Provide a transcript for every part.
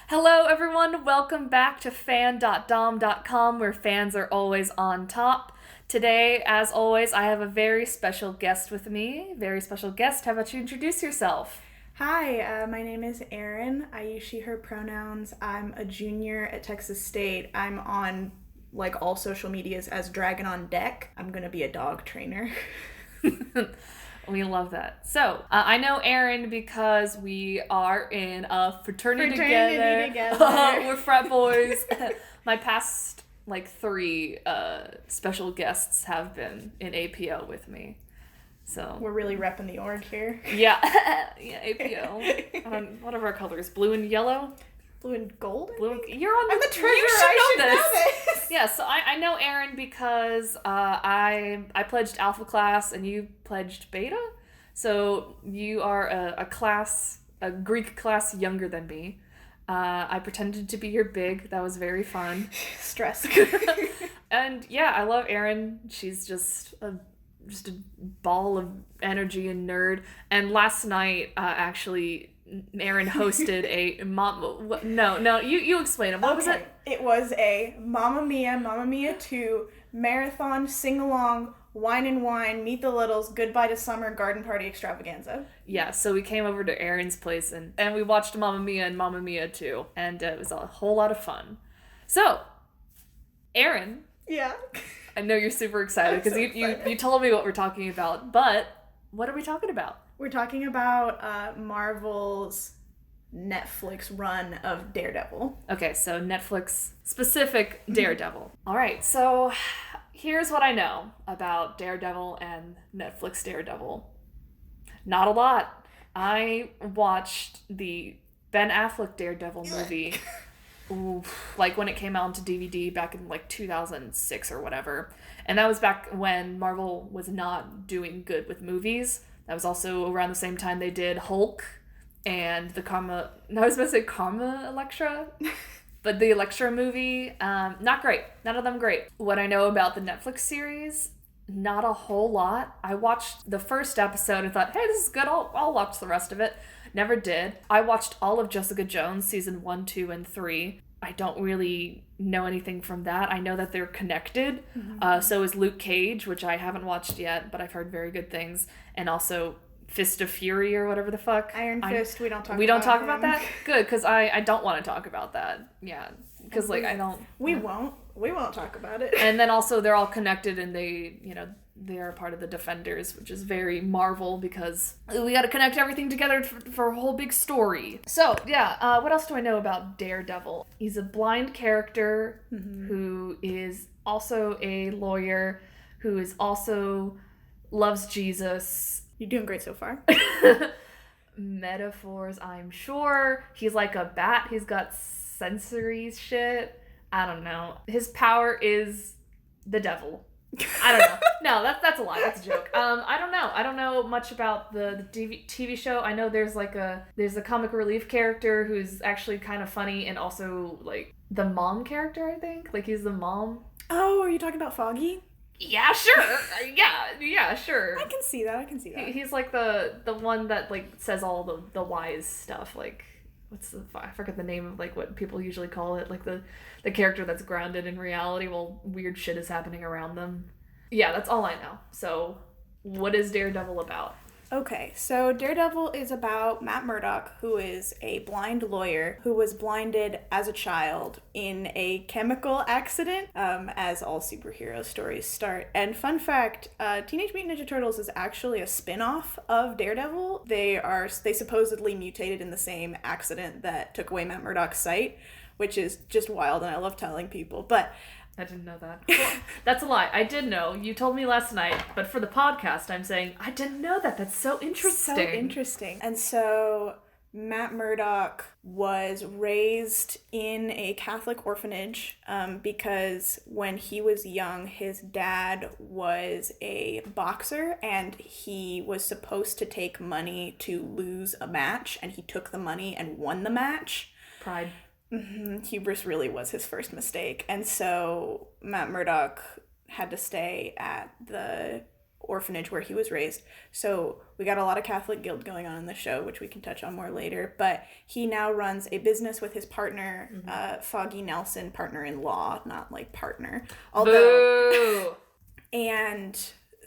Hello, everyone. Welcome back to FandotDomdotcom, where fans are always on top. Today, as always, I have a very special guest with me. Very special guest. How about you introduce yourself? Hi, my name is Erin. I use she, her pronouns. I'm a junior at Texas State. I'm on all social medias as Dragon on Deck. I'm gonna be a dog trainer. We love that. So, I know Erin because we are in a fraternity together. We're frat boys. My past, three special guests have been in APO with me. So We're really repping the org here. Yeah, yeah, APO. What are our colors? Blue and yellow? Blue and gold? You're on I'm the treasurer. You I should know this. Yeah, so I know Erin because I pledged Alpha class and you pledged Beta. So you are a Greek class younger than me. I pretended to be your big. That was very fun. Stress. And yeah, I love Erin. She's just a ball of energy and nerd. And last night, actually, Erin hosted a you explain it. What was it? It was a Mamma Mia 2 marathon sing-along wine and wine, meet the littles, goodbye to summer garden party extravaganza. Yeah, so we came over to Erin's place and we watched Mamma Mia and Mamma Mia 2, and it was a whole lot of fun. So, Erin. Yeah. I know you're super excited because you told me what we're talking about, but what are we talking about? We're talking about Marvel's Netflix run of Daredevil. Okay, so Netflix specific Daredevil. All right, so here's what I know about Daredevil and Netflix Daredevil. Not a lot. I watched the Ben Affleck Daredevil movie when it came out onto DVD back in 2006 or whatever. And that was back when Marvel was not doing good with movies. That was also around the same time they did Hulk and the Karma Electra. But the Electra movie, not great. None of them great. What I know about the Netflix series, not a whole lot. I watched the first episode and thought, hey, this is good. I'll watch the rest of it. Never did. I watched all of Jessica Jones, season 1, 2, and 3. I don't really know anything from that. I know that they're connected. Mm-hmm. So is Luke Cage, which I haven't watched yet, but I've heard very good things. And also Fist of Fury or whatever the fuck. Iron Fist, we don't talk about We don't talk about that? Good, because I don't want to talk about that. Yeah, because I don't... We won't talk about it. And then also they're all connected and they are part of the Defenders, which is very Marvel because we got to connect everything together for a whole big story. So, yeah, what else do I know about Daredevil? He's a blind character who is also a lawyer, who is also loves Jesus. You're doing great so far. Metaphors, I'm sure. He's like a bat. He's got sensory shit. I don't know. His power is the devil. I don't know. No, that's a lie. That's a joke. I don't know. I don't know much about the TV show. I know there's a comic relief character who's actually kind of funny and also the mom character, I think. He's the mom. Oh, are you talking about Foggy? Yeah, sure. Yeah, sure. I can see that. He's the one that says all the wise stuff. I forget the name of what people usually call it, the character that's grounded in reality while weird shit is happening around them. Yeah, that's all I know. So, what is Daredevil about? Okay, so Daredevil is about Matt Murdock, who is a blind lawyer who was blinded as a child in a chemical accident, as all superhero stories start. And fun fact, Teenage Mutant Ninja Turtles is actually a spin-off of Daredevil. They supposedly mutated in the same accident that took away Matt Murdock's sight, which is just wild, and I love telling people. But I didn't know that. Well, that's a lie. I did know. You told me last night, but for the podcast, I'm saying, I didn't know that. That's so interesting. And so Matt Murdock was raised in a Catholic orphanage because when he was young, his dad was a boxer and he was supposed to take money to lose a match, and he took the money and won the match. Pride. Mm-hmm. Hubris really was his first mistake. And so Matt Murdock had to stay at the orphanage where he was raised. So we got a lot of Catholic guilt going on in the show, which we can touch on more later. But he now runs a business with his partner, Foggy Nelson, partner-in-law, not like partner. Boo! And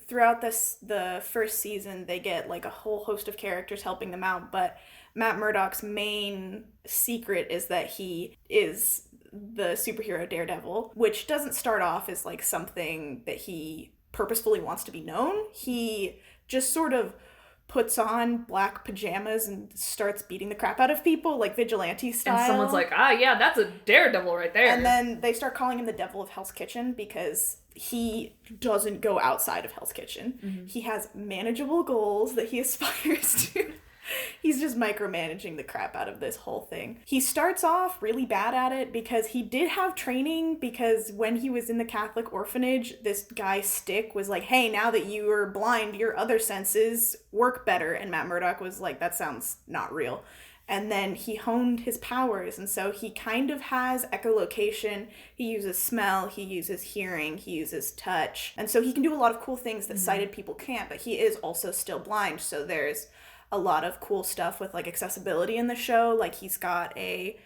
throughout the first season, they get like a whole host of characters helping them out. But Matt Murdock's main secret is that he is the superhero Daredevil, which doesn't start off as like something that he purposefully wants to be known. He just sort of puts on black pajamas and starts beating the crap out of people, like vigilante style. And someone's like, yeah, that's a Daredevil right there. And then they start calling him the Devil of Hell's Kitchen because he doesn't go outside of Hell's Kitchen. Mm-hmm. He has manageable goals that he aspires to. He's just micromanaging the crap out of this whole thing. He starts off really bad at it because he did have training, because when he was in the Catholic orphanage, this guy Stick was like, hey, now that you are blind, your other senses work better. And Matt Murdock was like, that sounds not real. And then he honed his powers, and so he kind of has echolocation. He uses smell, he uses hearing, he uses touch. And so he can do a lot of cool things that sighted people can't, but he is also still blind, so there's a lot of cool stuff with like accessibility in the show. Like he's got a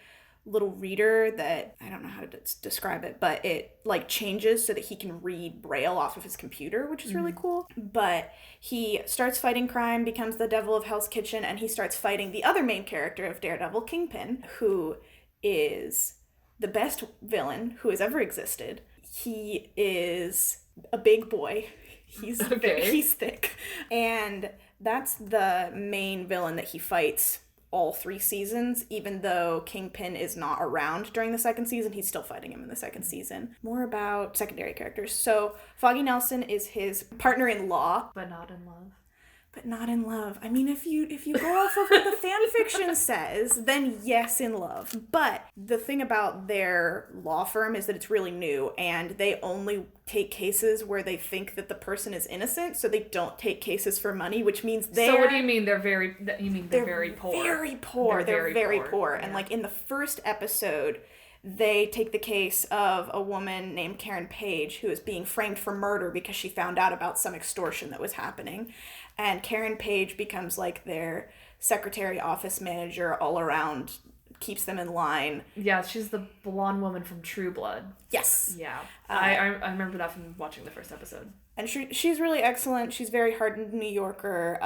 little reader that, I don't know how to describe it, but it like changes so that he can read Braille off of his computer, which is really cool. But he starts fighting crime, becomes the Devil of Hell's Kitchen, and he starts fighting the other main character of Daredevil, Kingpin, who is the best villain who has ever existed. He is a big boy. He's he's thick. And that's the main villain that he fights all 3 seasons. Even though Kingpin is not around during the second season, he's still fighting him in the second season. More about secondary characters. So Foggy Nelson is his partner-in-law. But not in love. But not in love. I mean, if you go off of what the fan fiction says, then yes, in love. But the thing about their law firm is that it's really new, and they only take cases where they think that the person is innocent, so they don't take cases for money, which means they're... So what do you mean they're very poor? They're very poor. They're very poor. Yeah. And like in the first episode, they take the case of a woman named Karen Page who is being framed for murder because she found out about some extortion that was happening. And Karen Page becomes like their secretary, office manager, all around, keeps them in line. Yeah, she's the blonde woman from True Blood. Yes. Yeah. I remember that from watching the first episode. And she's really excellent. She's very hardened New Yorker.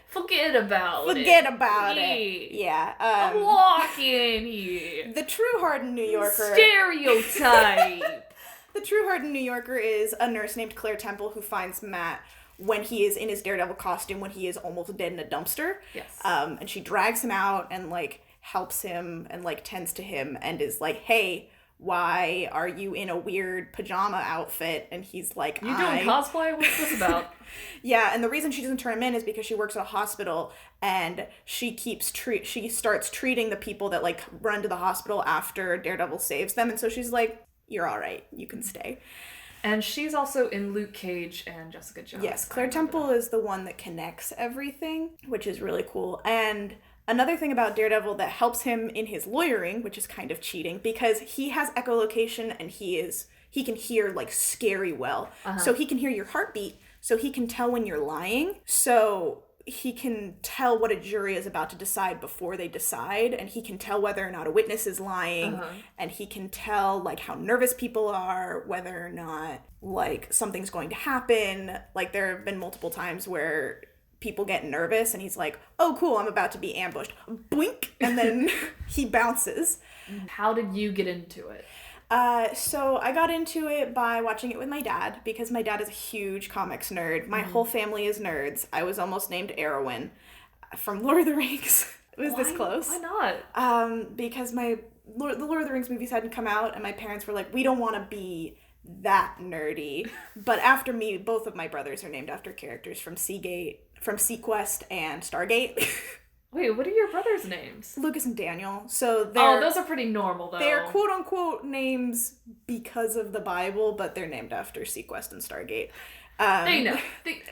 Forget about it. Yeah. I'm walking here. The true hardened New Yorker... Stereotype. The true hardened New Yorker is a nurse named Claire Temple who finds Matt when he is in his Daredevil costume, when he is almost dead in a dumpster. Yes. And she drags him out and, like, helps him and, like, tends to him and is like, hey, why are you in a weird pajama outfit? And he's like, You doing cosplay? What's this about? Yeah, and the reason she doesn't turn him in is because she works at a hospital, and she starts treating the people that, like, run to the hospital after Daredevil saves them, and so she's like, you're all right, you can stay. And she's also in Luke Cage and Jessica Jones. Yes, Claire Temple is the one that connects everything, which is really cool. And another thing about Daredevil that helps him in his lawyering, which is kind of cheating, because he has echolocation and he can hear, like, scary well. Uh-huh. So he can hear your heartbeat, so he can tell when you're lying. So he can tell what a jury is about to decide before they decide, and he can tell whether or not a witness is lying, and he can tell, like, how nervous people are, whether or not, like, something's going to happen. Like, there have been multiple times where people get nervous, and he's like, oh, cool, I'm about to be ambushed. Boink! And then he bounces. How did you get into it? So I got into it by watching it with my dad, because my dad is a huge comics nerd. My whole family is nerds. I was almost named Erin from Lord of the Rings. It was this close. Why not? Because the Lord of the Rings movies hadn't come out, and my parents were like, we don't want to be that nerdy. But after me, both of my brothers are named after characters from Sequest and Stargate. Wait, what are your brothers' names? Lucas and Daniel. So those are pretty normal, though. They're quote-unquote names because of the Bible, but they're named after Sequest and Stargate. They know. The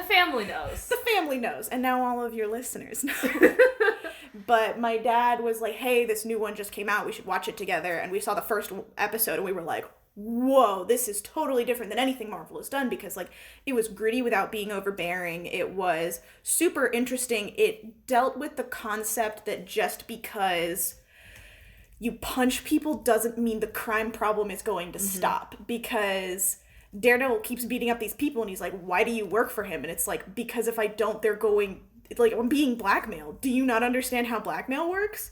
family knows. The family knows, and now all of your listeners know. But my dad was like, hey, this new one just came out, we should watch it together, and we saw the first episode, and we were like, whoa, this is totally different than anything Marvel has done, because like it was gritty without being overbearing. It was super interesting. It dealt with the concept that just because you punch people doesn't mean the crime problem is going to stop, because Daredevil keeps beating up these people and he's like, why do you work for him? And it's like, because if I don't, they're going, like, I'm being blackmailed. Do you not understand how blackmail works?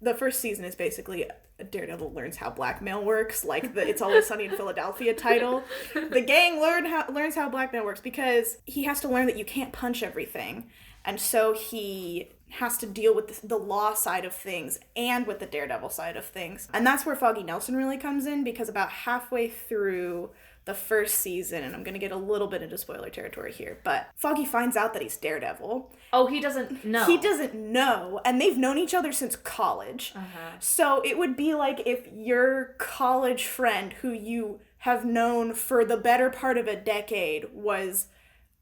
The first season is basically Daredevil learns how blackmail works, like the It's Always Sunny in Philadelphia title. The gang learns how blackmail works, because he has to learn that you can't punch everything. And so he has to deal with the law side of things and with the Daredevil side of things. And that's where Foggy Nelson really comes in, because about halfway through the first season, and I'm going to get a little bit into spoiler territory here, but Foggy finds out that he's Daredevil. Oh, he doesn't know. He doesn't know, and they've known each other since college. So it would be like if your college friend, who you have known for the better part of a decade, was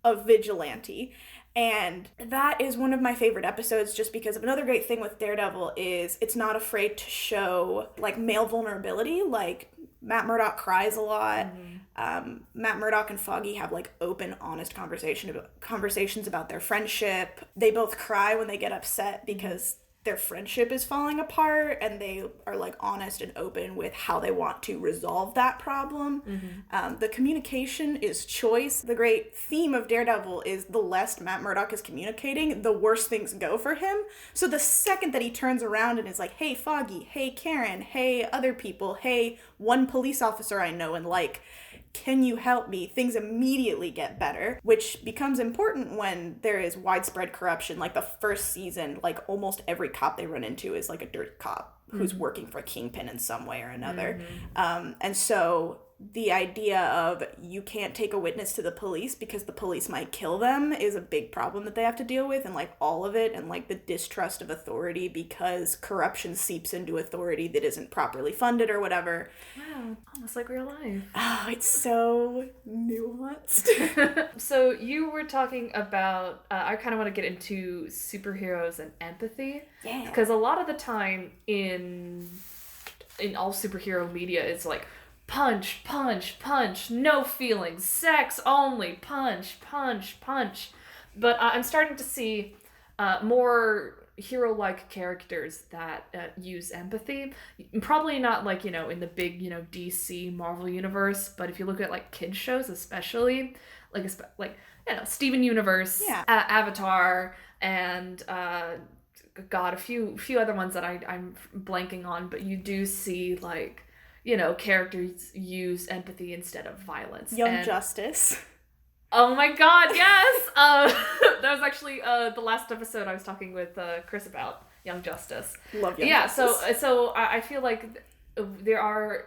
a vigilante. And that is one of my favorite episodes, just because of another great thing with Daredevil is it's not afraid to show like male vulnerability. Like Matt Murdock cries a lot. Matt Murdock and Foggy have like open, honest conversations about their friendship. They both cry when they get upset because their friendship is falling apart, and they are like honest and open with how they want to resolve that problem. The communication is choice. The great theme of Daredevil is the less Matt Murdock is communicating, the worse things go for him. So the second that he turns around and is like, hey Foggy, hey Karen, hey other people, hey one police officer I know and like, can you help me? Things immediately get better, which becomes important when there is widespread corruption. Like the first season, like almost every cop they run into is like a dirt cop who's working for a kingpin in some way or another. And so the idea of you can't take a witness to the police because the police might kill them is a big problem that they have to deal with, and like all of it, and like the distrust of authority because corruption seeps into authority that isn't properly funded or whatever. Wow, almost like real life. Oh, it's so nuanced. So you were talking about, I kind of want to get into superheroes and empathy. Yeah. Because a lot of the time in all superhero media, it's like, punch, punch, punch, no feelings, sex only, punch, punch, punch. But I'm starting to see more hero-like characters that use empathy. Probably not like, in the big, DC Marvel universe, but if you look at like kids shows especially, like Steven Universe, yeah. Avatar, and a few other ones that I'm blanking on, but you do see like, characters use empathy instead of violence. Young Justice. Oh my god, yes! That was actually the last episode I was talking with Chris about, Young Justice. Love Young Justice. So I feel like there are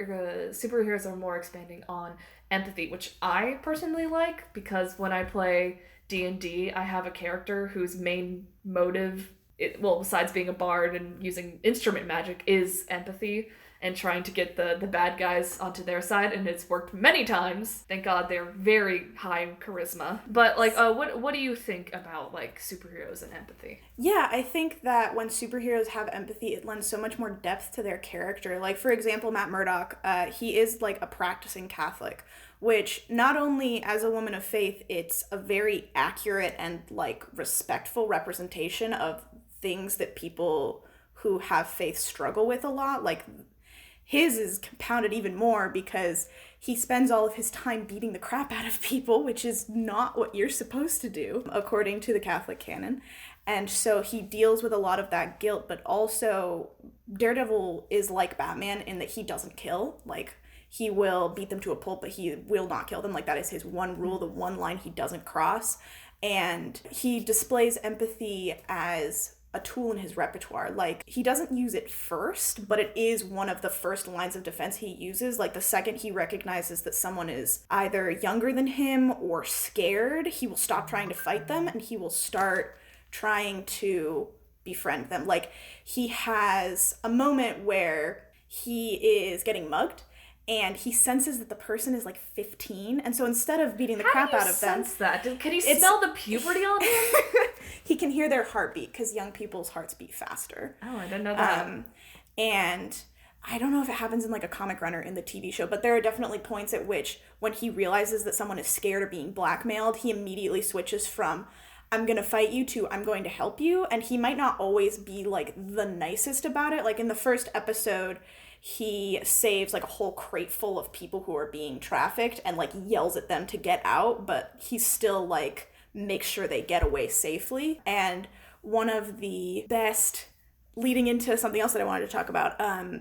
superheroes are more expanding on empathy, which I personally like, because when I play D&D, I have a character whose main motive, besides being a bard and using instrument magic, is empathy and trying to get the bad guys onto their side, and it's worked many times. Thank God they're very high in charisma. But like, what do you think about like superheroes and empathy? Yeah, I think that when superheroes have empathy, it lends so much more depth to their character. Like, for example, Matt Murdock, he is like a practicing Catholic, which not only as a woman of faith, it's a very accurate and like respectful representation of things that people who have faith struggle with a lot. Like, his is compounded even more because he spends all of his time beating the crap out of people, which is not what you're supposed to do, according to the Catholic canon. And so he deals with a lot of that guilt, but also Daredevil is like Batman in that he doesn't kill. Like, he will beat them to a pulp, but he will not kill them. Like, that is his one rule, the one line he doesn't cross. And he displays empathy as a tool in his repertoire. Like, he doesn't use it first, but it is one of the first lines of defense he uses. Like, the second he recognizes that someone is either younger than him or scared, he will stop trying to fight them and he will start trying to befriend them. Like, he has a moment where he is getting mugged and he senses that the person is like 15, and so instead of beating the crap out of them... How do you sense that? Can he smell the puberty on him? He can hear their heartbeat, because young people's hearts beat faster. Oh, I didn't know that. And I don't know if it happens in like a comic run or in the TV show, but there are definitely points at which when he realizes that someone is scared of being blackmailed, he immediately switches from I'm going to fight you to I'm going to help you. And he might not always be like the nicest about it. Like in the first episode, he saves like a whole crate full of people who are being trafficked and like yells at them to get out, but he still like makes sure they get away safely. And one of the best, leading into something else that I wanted to talk about,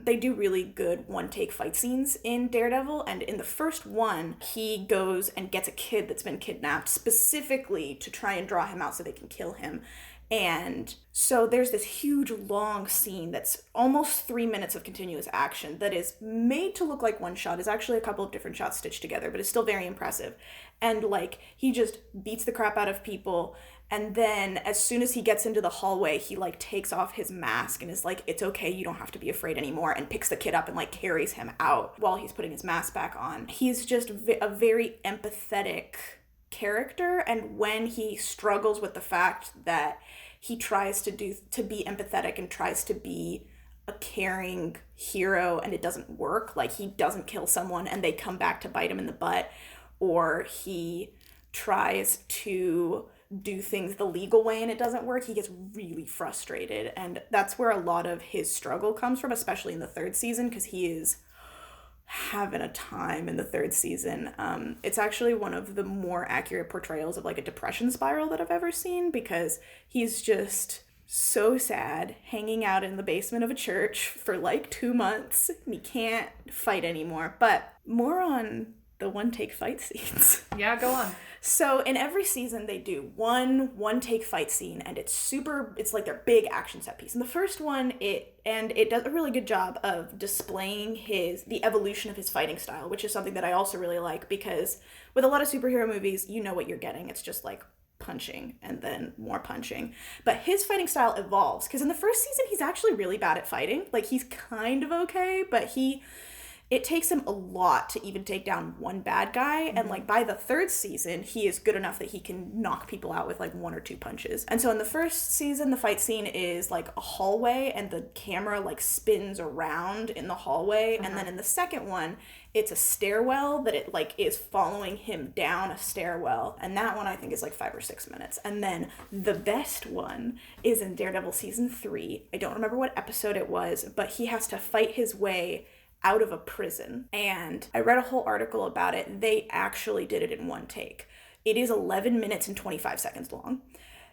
they do really good one-take fight scenes in Daredevil, and in the first one, he goes and gets a kid that's been kidnapped specifically to try and draw him out so they can kill him. And so there's this huge long scene that's almost 3 minutes of continuous action that is made to look like one shot. It's actually a couple of different shots stitched together, but it's still very impressive. And like, he just beats the crap out of people. And then as soon as he gets into the hallway, he like takes off his mask and is like, it's okay, you don't have to be afraid anymore, and picks the kid up and like carries him out while he's putting his mask back on. He's just a very empathetic character, and when he struggles with the fact that he tries to be empathetic and tries to be a caring hero and it doesn't work, like he doesn't kill someone and they come back to bite him in the butt, or he tries to do things the legal way and it doesn't work, he gets really frustrated. And that's where a lot of his struggle comes from, especially in the third season, because he is having a time in the third season. It's actually one of the more accurate portrayals of like a depression spiral that I've ever seen, because he's just so sad hanging out in the basement of a church for like 2 months and he can't fight anymore. But more on the one-take fight scenes. Yeah, go on. So in every season they do one-take fight scene, and it's like their big action set piece. In the first one, it does a really good job of displaying the evolution of his fighting style, which is something that I also really like, because with a lot of superhero movies, you know what you're getting. It's just like punching and then more punching. But his fighting style evolves, because in the first season, he's actually really bad at fighting. Like, he's kind of okay, but it takes him a lot to even take down one bad guy. Mm-hmm. And like by the third season, he is good enough that he can knock people out with like 1 or 2 punches. And so in the first season, the fight scene is like a hallway and the camera like spins around in the hallway. Mm-hmm. And then in the second one, it's a stairwell that it like is following him down a stairwell. And that one I think is like 5 or 6 minutes. And then the best one is in Daredevil season 3. I don't remember what episode it was, but he has to fight his way out of a prison. And I read a whole article about it. They actually did it in one take. It is 11 minutes and 25 seconds long.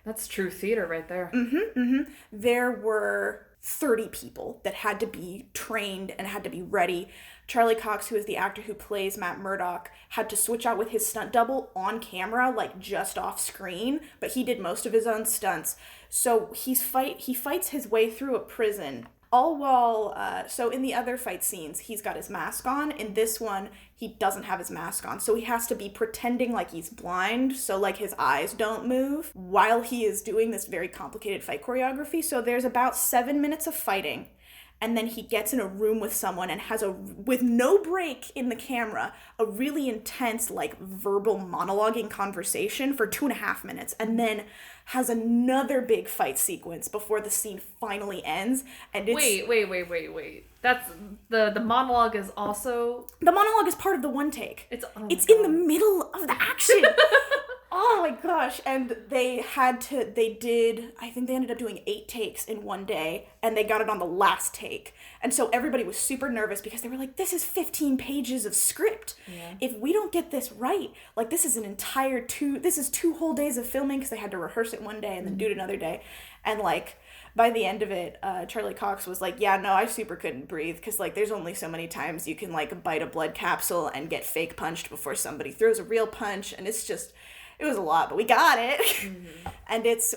That's true theater right there. Mm-hmm, mm-hmm. There were 30 people that had to be trained and had to be ready. Charlie Cox, who is the actor who plays Matt Murdock, had to switch out with his stunt double on camera, like just off screen, but he did most of his own stunts. So he fights his way through a prison, all while, so in the other fight scenes, he's got his mask on. In this one, he doesn't have his mask on. So he has to be pretending like he's blind, so like his eyes don't move, while he is doing this very complicated fight choreography. So there's about 7 minutes of fighting. And then he gets in a room with someone and has with no break in the camera, a really intense, like, verbal monologuing conversation for 2.5 minutes. And then has another big fight sequence before the scene finally ends. And it's... Wait. That's... The monologue is also... The monologue is part of the one take. It's in the middle of the action. Oh my gosh. And I think they ended up doing 8 takes in one day, and they got it on the last take. And so everybody was super nervous because they were like, this is 15 pages of script. Yeah. If we don't get this right, like this is this is 2 whole days of filming, because they had to rehearse it one day and then do it another day. And like, by the end of it, Charlie Cox was like, yeah, no, I super couldn't breathe, because like there's only so many times you can like bite a blood capsule and get fake punched before somebody throws a real punch. And it was a lot, but we got it. Mm-hmm. And it's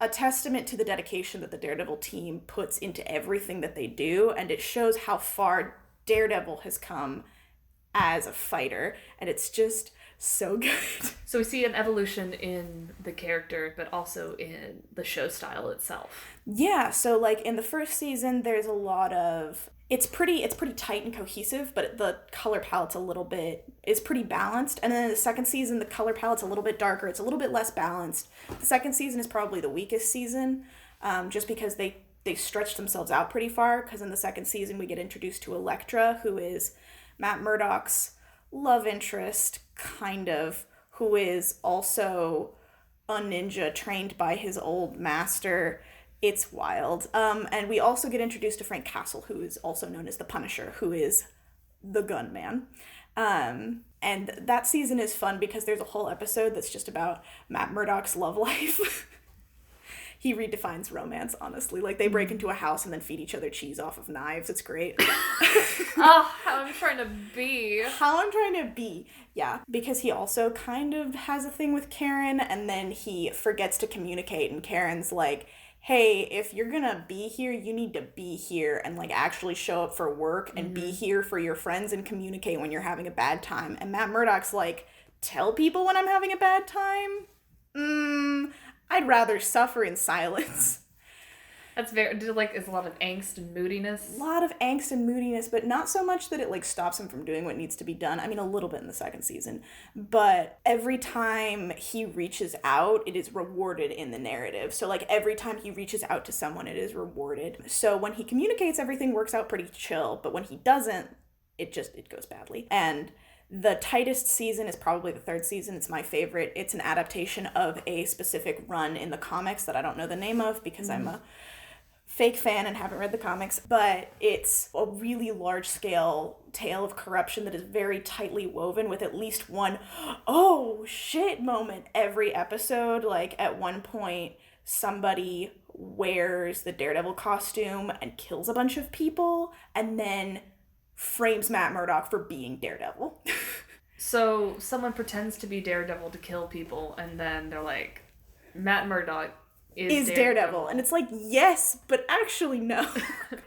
a testament to the dedication that the Daredevil team puts into everything that they do, and it shows how far Daredevil has come as a fighter, and it's just so good. So we see an evolution in the character, but also in the show style itself. Yeah, so like in the first season, there's a lot of... It's pretty tight and cohesive, but the color palette's is pretty balanced. And then in the second season, the color palette's a little bit darker. It's a little bit less balanced. The second season is probably the weakest season, just because they they stretched themselves out pretty far, because in the second season we get introduced to Elektra, who is Matt Murdock's love interest, kind of, who is also a ninja trained by his old master. It's wild. And we also get introduced to Frank Castle, who is also known as the Punisher, who is the gunman. And that season is fun because there's a whole episode that's just about Matt Murdock's love life. He redefines romance, honestly. Like, they break into a house and then feed each other cheese off of knives. It's great. Oh, how I'm trying to be. How I'm trying to be. Yeah, because he also kind of has a thing with Karen, and then he forgets to communicate, and Karen's like, hey, if you're gonna be here, you need to be here and, like, actually show up for work and be here for your friends and communicate when you're having a bad time. And Matt Murdock's like, tell people when I'm having a bad time? I'd rather suffer in silence. That's very, like, is a lot of angst and moodiness. A lot of angst and moodiness, but not so much that it, like, stops him from doing what needs to be done. I mean, a little bit in the second season. But every time he reaches out, it is rewarded in the narrative. So, like, every time he reaches out to someone, it is rewarded. So when he communicates, everything works out pretty chill. But when he doesn't, it goes badly. And the tightest season is probably the third season. It's my favorite. It's an adaptation of a specific run in the comics that I don't know the name of because I'm a fake fan and haven't read the comics, but it's a really large-scale tale of corruption that is very tightly woven with at least one oh shit moment every episode. Like, at one point, somebody wears the Daredevil costume and kills a bunch of people, and then frames Matt Murdock for being Daredevil. So someone pretends to be Daredevil to kill people, and then they're like, Matt Murdock is Daredevil. And it's like, yes, but actually no.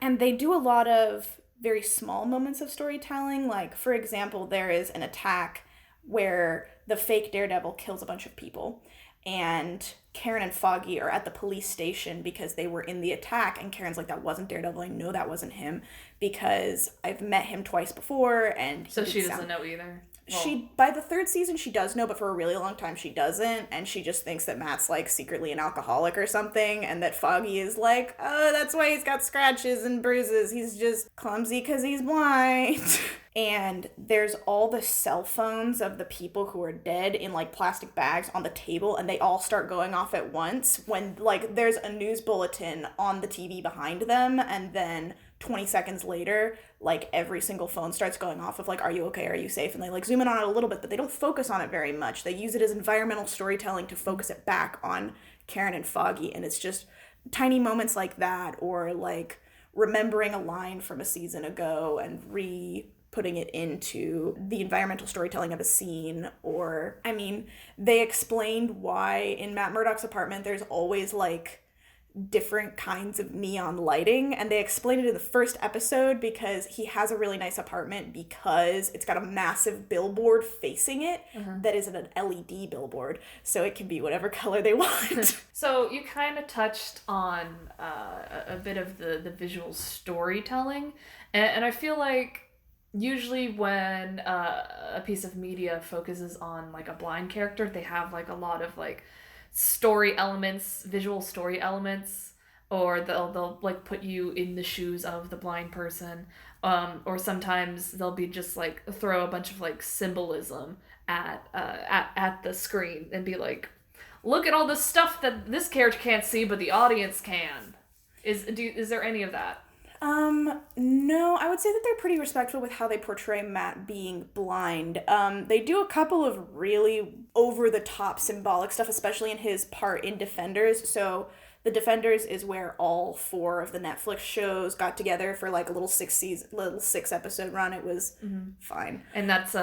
And they do a lot of very small moments of storytelling. Like, for example, there is an attack where the fake Daredevil kills a bunch of people, and Karen and Foggy are at the police station because they were in the attack, and Karen's like, that wasn't Daredevil, I know that wasn't him because I've met him twice before. And so she doesn't know either. Well, by the third season she does know, but for a really long time she doesn't, and she just thinks that Matt's, like, secretly an alcoholic or something, and that Foggy is like, oh, that's why he's got scratches and bruises, he's just clumsy because he's blind. And there's all the cell phones of the people who are dead in, like, plastic bags on the table, and they all start going off at once when, like, there's a news bulletin on the TV behind them, and then 20 seconds later, like, every single phone starts going off of, like, are you okay, are you safe? And they, like, zoom in on it a little bit, but they don't focus on it very much. They use it as environmental storytelling to focus it back on Karen and Foggy, and it's just tiny moments like that, or, like, remembering a line from a season ago and putting it into the environmental storytelling of a scene. Or, I mean, they explained why in Matt Murdock's apartment there's always, like, different kinds of neon lighting, and they explained it in the first episode because he has a really nice apartment because it's got a massive billboard facing it that is an LED billboard, so it can be whatever color they want. So you kind of touched on a bit of the visual storytelling, and I feel like usually when a piece of media focuses on, like, a blind character, they have, like, a lot of, like, story elements, visual story elements, or they'll like put you in the shoes of the blind person, or sometimes they'll be just like throw a bunch of, like, symbolism at the screen and be like, look at all this stuff that this character can't see but the audience can. Is there any of that? No, I would say that they're pretty respectful with how they portray Matt being blind. They do a couple of really over-the-top symbolic stuff, especially in his part in Defenders. So the Defenders is where all 4 of the Netflix shows got together for, like, a little 6-episode run. It was fine. And that's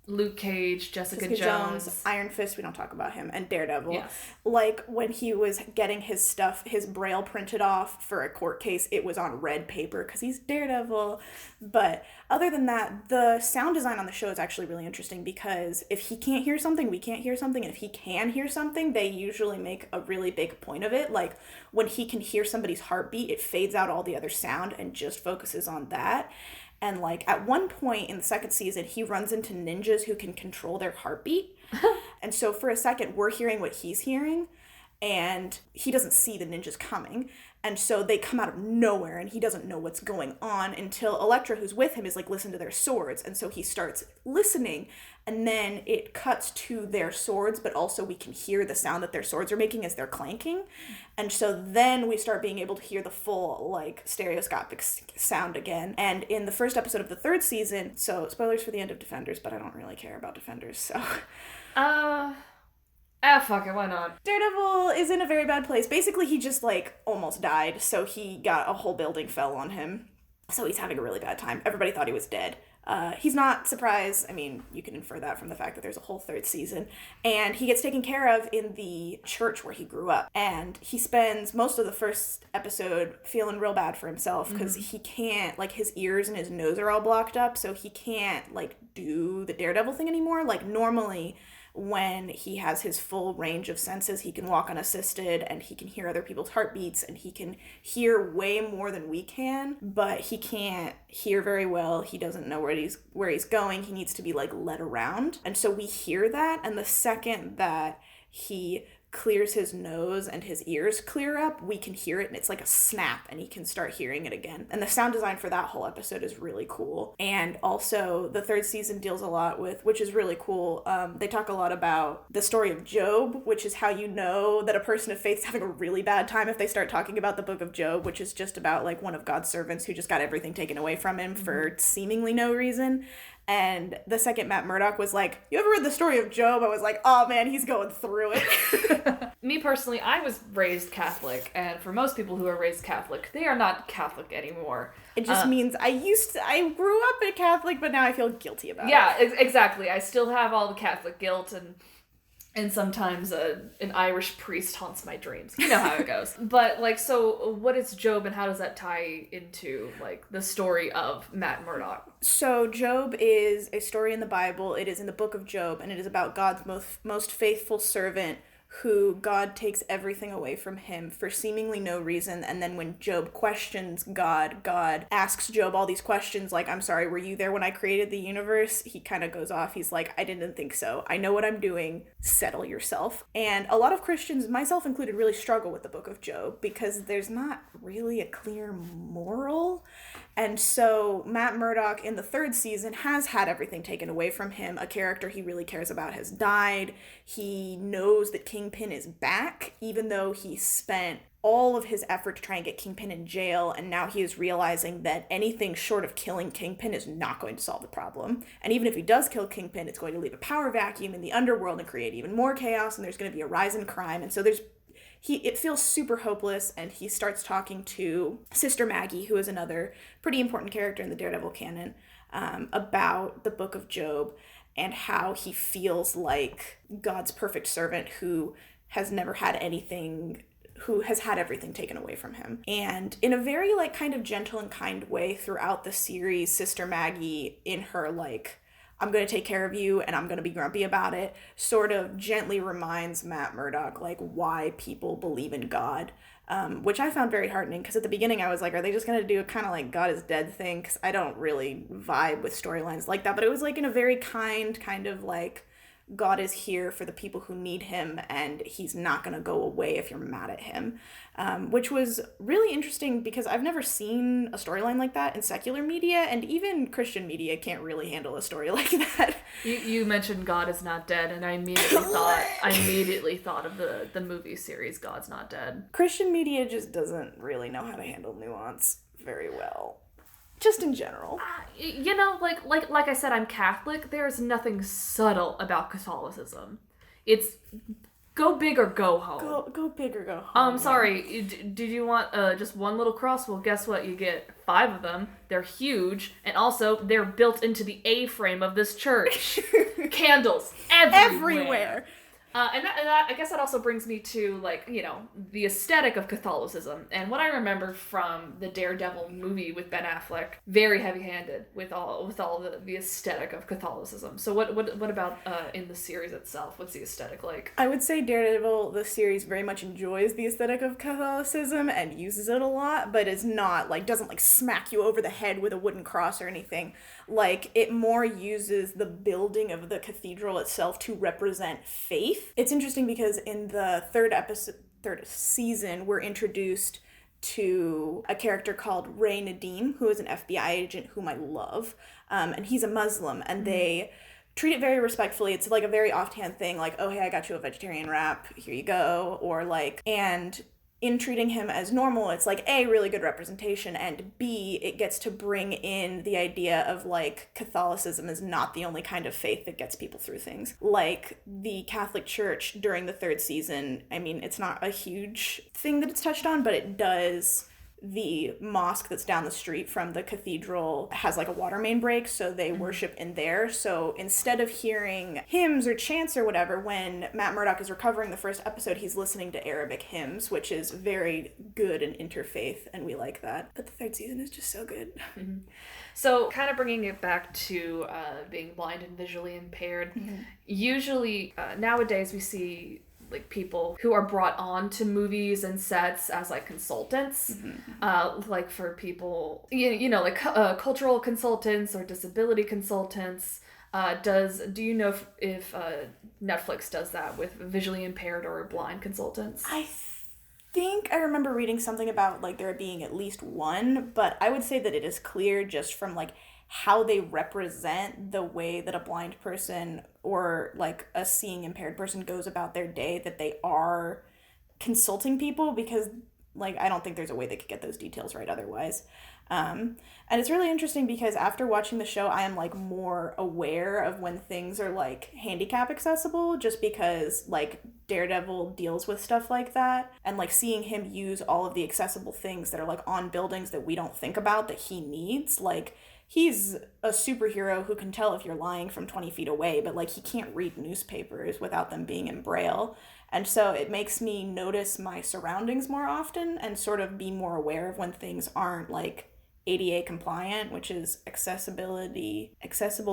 Luke Cage, Jessica Jones, Iron Fist, we don't talk about him, and Daredevil. Yes. Like, when he was getting his stuff, his braille printed off for a court case, it was on red paper because he's Daredevil. But other than that, the sound design on the show is actually really interesting because if he can't hear something, we can't hear something, and if he can hear something, they usually make a really big point of it. Like, when he can hear somebody's heartbeat, it fades out all the other sound and just focuses on that. And, like, at one point in the second season, he runs into ninjas who can control their heartbeat. And so for a second, we're hearing what he's hearing, and he doesn't see the ninjas coming. And so they come out of nowhere, and he doesn't know what's going on until Elektra, who's with him, is like, listen to their swords. And so he starts listening, and then it cuts to their swords, but also we can hear the sound that their swords are making as they're clanking. And so then we start being able to hear the full, like, stereoscopic sound again. And in the first episode of the third season, so spoilers for the end of Defenders, but I don't really care about Defenders, so... Fuck it, why not? Daredevil is in a very bad place. Basically, he just, like, almost died, so he got a whole building fell on him. So he's having a really bad time. Everybody thought he was dead. He's not surprised. I mean, you can infer that from the fact that there's a whole third season. And he gets taken care of in the church where he grew up. And he spends most of the first episode feeling real bad for himself because he can't, like, his ears and his nose are all blocked up, so he can't, like, do the Daredevil thing anymore. Like, normally... when he has his full range of senses, he can walk unassisted, and he can hear other people's heartbeats, and he can hear way more than we can, but he can't hear very well. He doesn't know where he's going. He needs to be, like, led around. And so we hear that, and the second that he clears his nose and his ears clear up, we can hear it, and it's like a snap, and he can start hearing it again. And the sound design for that whole episode is really cool. And also the third season deals a lot with, which is really cool, they talk a lot about the story of Job, which is how you know that a person of faith is having a really bad time if they start talking about the book of Job, which is just about, like, one of God's servants who just got everything taken away from him for seemingly no reason. And the second Matt Murdock was like, you ever read the story of Job? I was like, oh man, he's going through it. Me personally, I was raised Catholic, and for most people who are raised Catholic, they are not Catholic anymore. It just means I grew up a Catholic, but now I feel guilty about it. Yeah, exactly. I still have all the Catholic guilt, and sometimes an Irish priest haunts my dreams. You know how it goes. But, like, so what is Job, and how does that tie into, like, the story of Matt Murdock? So Job is a story in the Bible. It is in the book of Job, and it is about God's most faithful servant who God takes everything away from him for seemingly no reason. And then when Job questions God, God asks Job all these questions like, I'm sorry, were you there when I created the universe? He kind of goes off. He's like, I didn't think so. I know what I'm doing. Settle yourself. And a lot of Christians, myself included, really struggle with the book of Job because there's not really a clear moral. And so Matt Murdock in the third season has had everything taken away from him. A character he really cares about has died. He knows that Kingpin is back, even though he spent all of his effort to try and get Kingpin in jail, and now he is realizing that anything short of killing Kingpin is not going to solve the problem. And even if he does kill Kingpin, it's going to leave a power vacuum in the underworld and create even more chaos, and there's going to be a rise in crime. And so it feels super hopeless, and he starts talking to Sister Maggie, who is another pretty important character in the Daredevil canon, about the book of Job and how he feels like God's perfect servant who has had everything taken away from him. And in a very, like, kind of gentle and kind way throughout the series, Sister Maggie, in her, like, I'm going to take care of you and I'm going to be grumpy about it, sort of gently reminds Matt Murdock, like, why people believe in God, which I found very heartening, because at the beginning I was like, are they just going to do a kind of, like, God is dead thing? Because I don't really vibe with storylines like that, but it was, like, in a very kind of, like, God is here for the people who need him, and he's not going to go away if you're mad at him, which was really interesting because I've never seen a storyline like that in secular media, and even Christian media can't really handle a story like that. You mentioned God is not dead, and I immediately thought of the movie series God's Not Dead. Christian media just doesn't really know how to handle nuance very well. Just in general. You know, like I said, I'm Catholic. There's nothing subtle about Catholicism. It's go big or go home. Go big or go home. Sorry. Did you want just one little cross? Well, guess what? You get 5 of them. They're huge, and also they're built into the A-frame of this church. Candles everywhere. And that, I guess that also brings me to, like, you know, the aesthetic of Catholicism. And what I remember from the Daredevil movie with Ben Affleck, very heavy-handed with all the aesthetic of Catholicism. So what about in the series itself? What's the aesthetic like? I would say Daredevil, the series, very much enjoys the aesthetic of Catholicism and uses it a lot, but is not, like, doesn't, like, smack you over the head with a wooden cross or anything. Like, it more uses the building of the cathedral itself to represent faith. It's interesting because in the third season, we're introduced to a character called Ray Nadeem, who is an FBI agent whom I love. And he's a Muslim, and they treat it very respectfully. It's like a very offhand thing, like, oh, hey, I got you a vegetarian wrap, here you go. Or like, and in treating him as normal, it's like A, really good representation, and B, it gets to bring in the idea of like Catholicism is not the only kind of faith that gets people through things. Like the Catholic Church during the third season, I mean, it's not a huge thing that it's touched on, but it does. The mosque that's down the street from the cathedral has like a water main break, so they worship in there. So instead of hearing hymns or chants or whatever, when Matt Murdock is recovering the first episode, he's listening to Arabic hymns, which is very good and interfaith, and we like that. But the third season is just so good. Mm-hmm. So kind of bringing it back to being blind and visually impaired, usually nowadays we see like people who are brought on to movies and sets as like consultants, like for people, you know, like cultural consultants or disability consultants. Do you know if Netflix does that with visually impaired or blind consultants? I think I remember reading something about like there being at least one, but I would say that it is clear just from like how they represent the way that a blind person or like a seeing impaired person goes about their day that they are consulting people, because like I don't think there's a way they could get those details right otherwise. And it's really interesting because after watching the show, I am like more aware of when things are like handicap accessible, just because like Daredevil deals with stuff like that, and like seeing him use all of the accessible things that are like on buildings that we don't think about that he needs. Like he's a superhero who can tell if you're lying from 20 feet away, but like he can't read newspapers without them being in Braille. And so it makes me notice my surroundings more often and sort of be more aware of when things aren't like ADA compliant, which is Accessible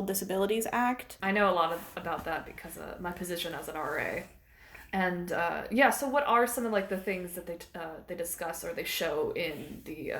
Disabilities Act. I know a lot about that because of my position as an RA. And so what are some of like the things that they discuss or they show in the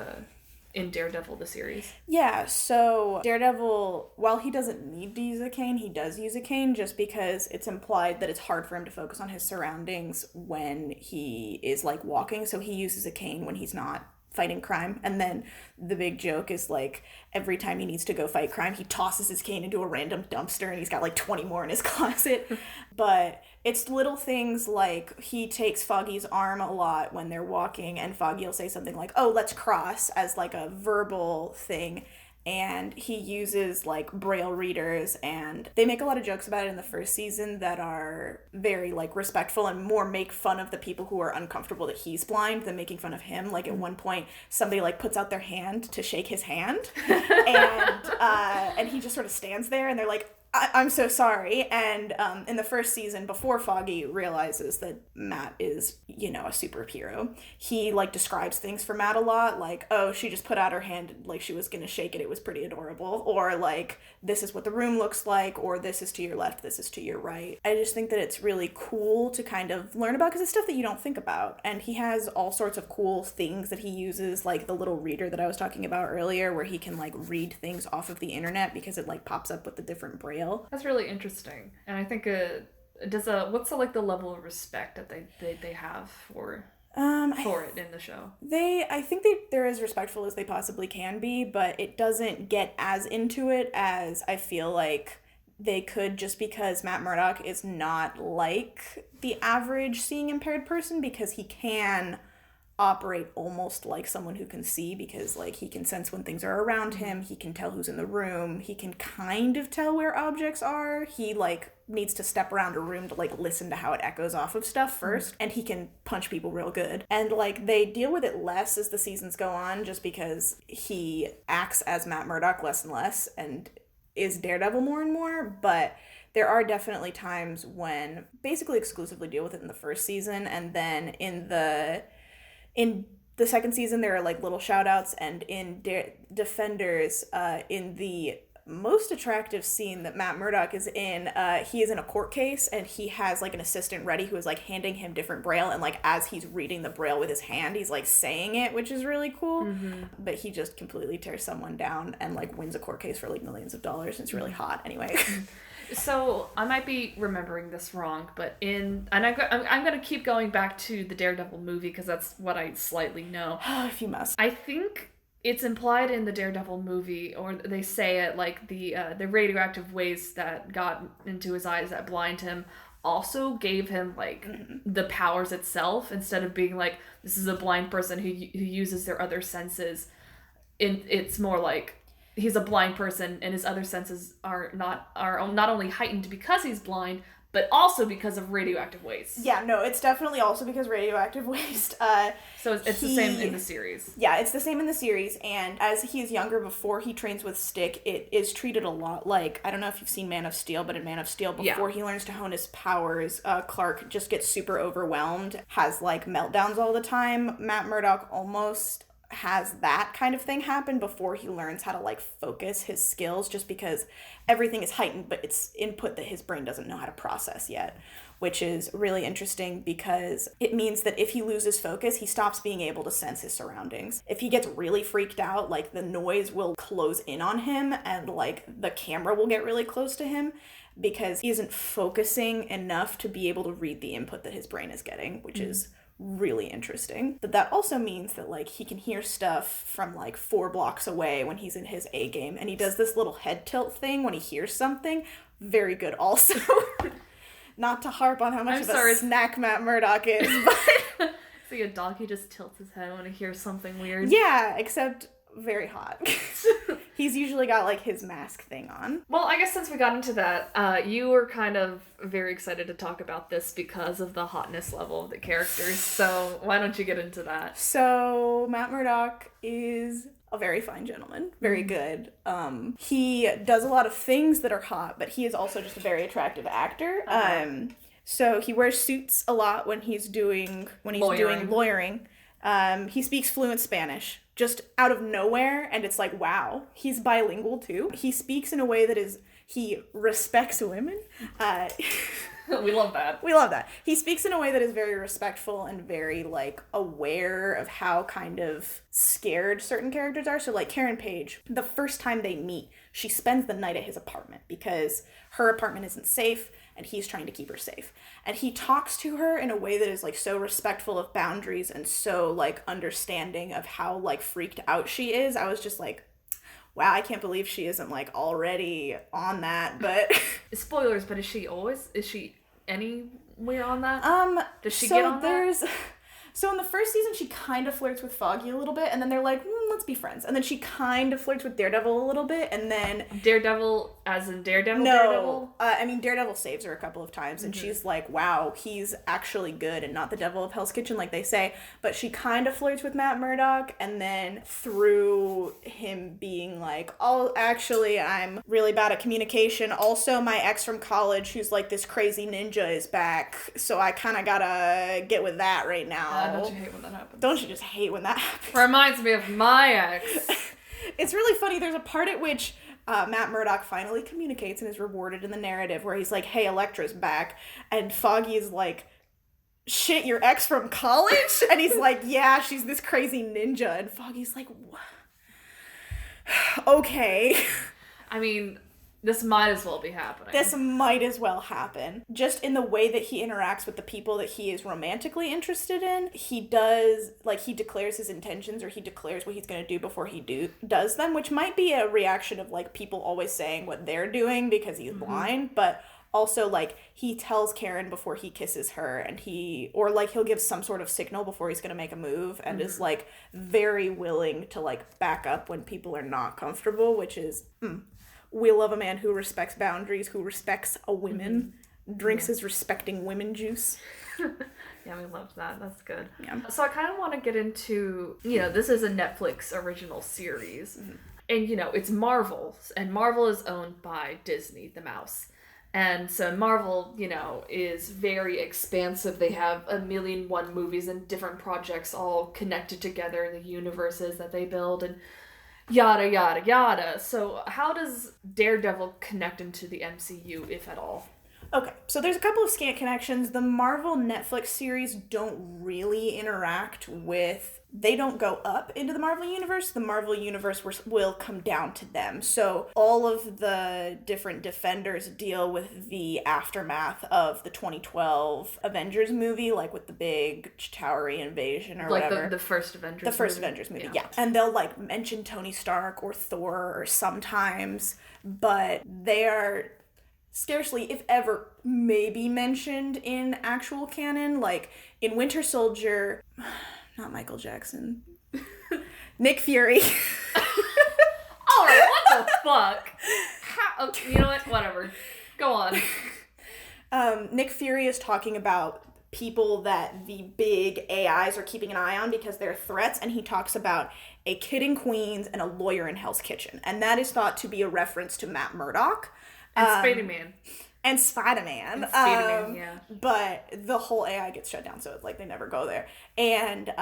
in Daredevil, the series? Yeah, so Daredevil, while he doesn't need to use a cane, he does use a cane just because it's implied that it's hard for him to focus on his surroundings when he is like walking, so he uses a cane when he's not fighting crime. And then the big joke is like every time he needs to go fight crime, he tosses his cane into a random dumpster and he's got like 20 more in his closet. But it's little things like he takes Foggy's arm a lot when they're walking, and Foggy will say something like, oh, let's cross, as like a verbal thing. And he uses like Braille readers, and they make a lot of jokes about it in the first season that are very like respectful and more make fun of the people who are uncomfortable that he's blind than making fun of him. Like at one point somebody like puts out their hand to shake his hand and he just sort of stands there and they're like, I'm so sorry. And in the first season, before Foggy realizes that Matt is, you know, a superhero, he like describes things for Matt a lot, like, oh, she just put out her hand like she was gonna shake it, it was pretty adorable, or like, this is what the room looks like, or this is to your left, this is to your right. I just think that it's really cool to kind of learn about, because it's stuff that you don't think about. And he has all sorts of cool things that he uses, like the little reader that I was talking about earlier, where he can like read things off of the internet because it like pops up with the different Braille. That's really interesting, and I think what's the level of respect that they have for it in the show? I think they're as respectful as they possibly can be, but it doesn't get as into it as I feel like they could, just because Matt Murdock is not like the average seeing impaired person, because he can operate almost like someone who can see, because like he can sense when things are around him, he can tell who's in the room, he can kind of tell where objects are, he like needs to step around a room to like listen to how it echoes off of stuff first, and he can punch people real good. And like they deal with it less as the seasons go on, just because he acts as Matt Murdock less and less and is Daredevil more and more. But there are definitely times when basically exclusively deal with it in the first season, and then in the second season, there are like little shout outs, and in Defenders, in the most attractive scene that Matt Murdock is in, he is in a court case, and he has, like, an assistant ready who is, like, handing him different braille, and, like, as he's reading the braille with his hand, he's, like, saying it, which is really cool. But he just completely tears someone down and, like, wins a court case for, like, millions of dollars, and it's really hot anyway. So, I might be remembering this wrong, but I'm going to keep going back to the Daredevil movie, because that's what I slightly know. If you must. I think it's implied in the Daredevil movie, or they say it, like, the radioactive waste that got into his eyes that blind him also gave him, like, the powers itself, instead of being like, this is a blind person who uses their other senses. It's more like, he's a blind person and his other senses are not only heightened because he's blind, but also because of radioactive waste. Yeah, no, it's definitely also because radioactive waste. So it's the same in the series. Yeah, it's the same in the series, and as he is younger, before he trains with Stick, it is treated a lot like, I don't know if you've seen Man of Steel, but in Man of Steel, before he learns to hone his powers, Clark just gets super overwhelmed, has, like, meltdowns all the time. Matt Murdock almost has that kind of thing happen before he learns how to, like, focus his skills, just because everything is heightened, but it's input that his brain doesn't know how to process yet, which is really interesting because it means that if he loses focus, he stops being able to sense his surroundings. If he gets really freaked out, like, the noise will close in on him, and, like, the camera will get really close to him, because he isn't focusing enough to be able to read the input that his brain is getting, which is really interesting. But that also means that, like, he can hear stuff from, like, 4 blocks away when he's in his A game, and he does this little head tilt thing when he hears something. Very good also. Not to harp on how much a snack Matt Murdock is, but it's like a dog, he just tilts his head when he hears something weird. Yeah, except very hot. He's usually got, like, his mask thing on. Well, I guess since we got into that, you were kind of very excited to talk about this because of the hotness level of the characters, so why don't you get into that? So, Matt Murdock is a very fine gentleman. Very good. He does a lot of things that are hot, but he is also just a very attractive actor. So he wears suits a lot when he's doing lawyering. He speaks fluent Spanish, just out of nowhere, and it's like, wow, he's bilingual too. He speaks in a way that he respects women. We love that. We love that. He speaks in a way that is very respectful and very, like, aware of how kind of scared certain characters are. So, like, Karen Page, the first time they meet, she spends the night at his apartment because her apartment isn't safe and he's trying to keep her safe. And he talks to her in a way that is, like, so respectful of boundaries and so, like, understanding of how, like, freaked out she is. I was just like, wow, I can't believe she isn't, like, already on that, but... Spoilers, but is she anywhere on that? Does she get on that? So in the first season, she kind of flirts with Foggy a little bit, and then they're like, let's be friends. And then she kind of flirts with Daredevil a little bit, and then... Daredevil as in Daredevil? No. Daredevil? I mean, Daredevil saves her a couple of times, and she's like, wow, he's actually good and not the devil of Hell's Kitchen like they say. But she kind of flirts with Matt Murdock, and then through him being like, oh, actually, I'm really bad at communication. Also, my ex from college, who's like this crazy ninja, is back, so I kind of gotta get with that right now. Don't you hate when that happens? Don't you just hate when that happens? Reminds me of my ex. It's really funny. There's a part at which Matt Murdock finally communicates and is rewarded in the narrative where he's like, hey, Elektra's back. And Foggy is like, shit, your ex from college? And he's like, yeah, she's this crazy ninja. And Foggy's like, what? Okay. I mean... This might as well be happening. This might as well happen. Just in the way that he interacts with the people that he is romantically interested in, he does, like, he declares his intentions or he declares what he's going to do before he does them, which might be a reaction of, like, people always saying what they're doing because he's blind, but also, like, he tells Karen before he kisses her and he'll give some sort of signal before he's going to make a move and is, like, very willing to, like, back up when people are not comfortable, which is, we love a man who respects boundaries, who respects a woman, drinks his respecting women juice. Yeah, we love that. That's good. Yeah. So I kind of want to get into, this is a Netflix original series. Mm-hmm. And, it's Marvel. And Marvel is owned by Disney, the mouse. And so Marvel, is very expansive. They have 1,000,001 movies and different projects all connected together in the universes that they build. And Yada, yada, yada. So how does Daredevil connect into the MCU, if at all? Okay, so there's a couple of scant connections. The Marvel Netflix series don't really interact with... They don't go up into the Marvel Universe. The Marvel Universe will come down to them. So all of the different Defenders deal with the aftermath of the 2012 Avengers movie, like with the big Chitauri invasion or like whatever. The first Avengers movie? The first Avengers movie, yeah. And they'll, like, mention Tony Stark or Thor or sometimes, but they are... scarcely, if ever, maybe mentioned in actual canon. Like, in Winter Soldier... Not Michael Jackson. Nick Fury. Alright, what the fuck? How, you know what? Whatever. Go on. Nick Fury is talking about people that the big AIs are keeping an eye on because they're threats, and he talks about a kid in Queens and a lawyer in Hell's Kitchen. And that is thought to be a reference to Matt Murdock. And Spider-Man. And Spider-Man. Yeah. But the whole AI gets shut down, so it's like they never go there. And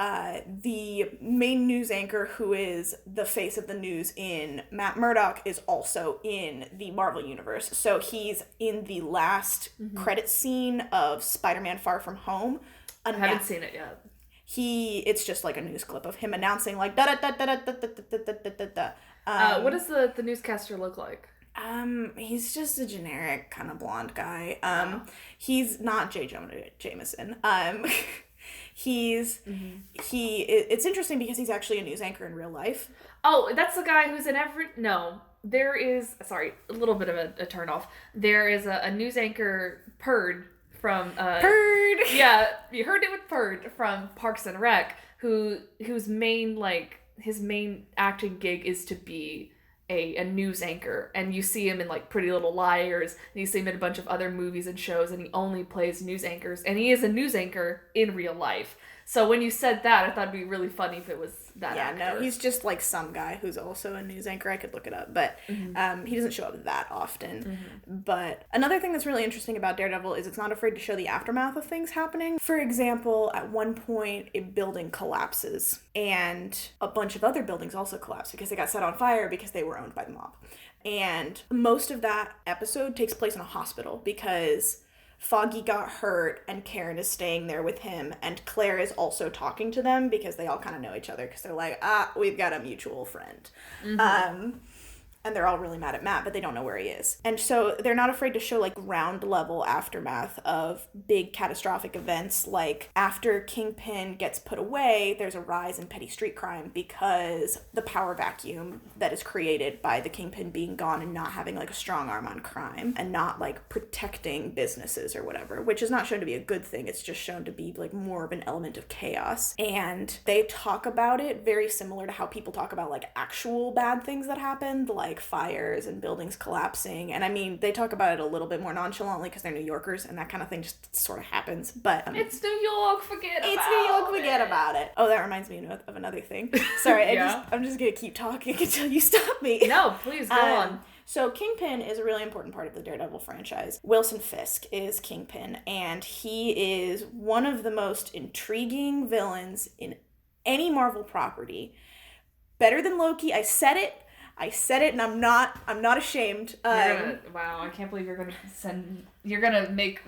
the main news anchor, who is the face of the news in Matt Murdock, is also in the Marvel Universe. So he's in the last credit scene of Spider-Man Far From Home. I haven't seen it yet. It's just like a news clip of him announcing like da da da da da da da da da da. What does the newscaster look like? He's just a generic kind of blonde guy. He's not J. Jonah Jameson. It's interesting because he's actually a news anchor in real life. Oh, that's the guy who's in every... No, there is... Sorry, a little bit of a turn off. There is a news anchor, Purd, from... Purd! Yeah, you heard it with Purd from Parks and Rec, whose main, like, his main acting gig is to be a news anchor, and you see him in like Pretty Little Liars, and you see him in a bunch of other movies and shows, and he only plays news anchors, and he is a news anchor in real life. So when you said that, I thought it'd be really funny if it was that actor. Yeah, no, he's just like some guy who's also a news anchor. I could look it up, but he doesn't show up that often. But another thing that's really interesting about Daredevil is it's not afraid to show the aftermath of things happening. For example, at one point, a building collapses, and a bunch of other buildings also collapse because they got set on fire because they were owned by the mob. And most of that episode takes place in a hospital because Foggy got hurt and Karen is staying there with him, and Claire is also talking to them because they all kind of know each other because they're like, we've got a mutual friend. And they're all really mad at Matt, but they don't know where he is. And so they're not afraid to show like ground level aftermath of big catastrophic events. Like after Kingpin gets put away, there's a rise in petty street crime because the power vacuum that is created by the Kingpin being gone and not having like a strong arm on crime and not like protecting businesses or whatever, which is not shown to be a good thing. It's just shown to be like more of an element of chaos. And they talk about it very similar to how people talk about like actual bad things that happened, like fires and buildings collapsing. And I mean, they talk about it a little bit more nonchalantly because they're New Yorkers and that kind of thing just sort of happens. But it's New York, forget about it. Oh, that reminds me of another thing. Sorry, I'm just gonna keep talking until you stop me. No, please go on. So Kingpin is a really important part of the Daredevil franchise. Wilson Fisk is Kingpin, and he is one of the most intriguing villains in any Marvel property. Better than Loki. I said it, and I'm not ashamed. Wow, I can't believe you're gonna make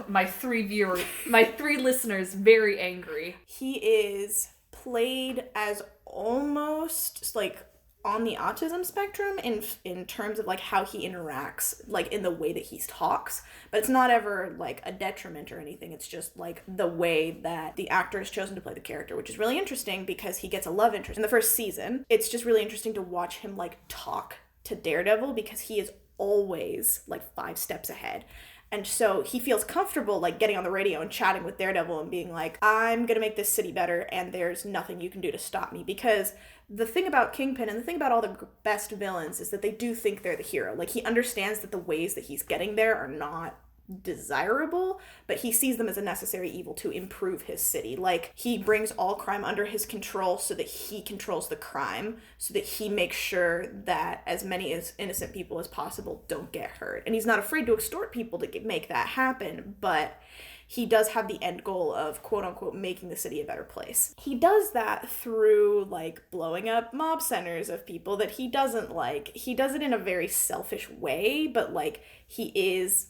my three listeners very angry. He is played as almost like on the autism spectrum in terms of like how he interacts, like in the way that he talks, but it's not ever like a detriment or anything. It's just like the way that the actor has chosen to play the character, which is really interesting because he gets a love interest in the first season. It's just really interesting to watch him like talk to Daredevil because he is always like 5 steps ahead. And so he feels comfortable like getting on the radio and chatting with Daredevil and being like, I'm gonna make this city better and there's nothing you can do to stop me. Because the thing about Kingpin and the thing about all the best villains is that they do think they're the hero. Like he understands that the ways that he's getting there are not desirable, but he sees them as a necessary evil to improve his city. Like, he brings all crime under his control so that he controls the crime, so that he makes sure that as many as innocent people as possible don't get hurt. And he's not afraid to extort people to make that happen, but he does have the end goal of, quote unquote, making the city a better place. He does that through, like, blowing up mob centers of people that he doesn't like. He does it in a very selfish way, but, like, he is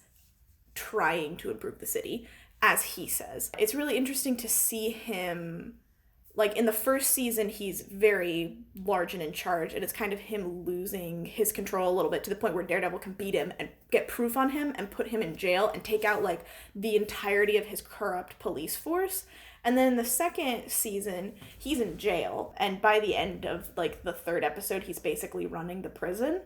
trying to improve the city, as he says. It's really interesting to see him, like, in the first season, he's very large and in charge, and it's kind of him losing his control a little bit to the point where Daredevil can beat him and get proof on him and put him in jail and take out, like, the entirety of his corrupt police force. And then in the second season, he's in jail, and by the end of, like, the third episode, he's basically running the prison.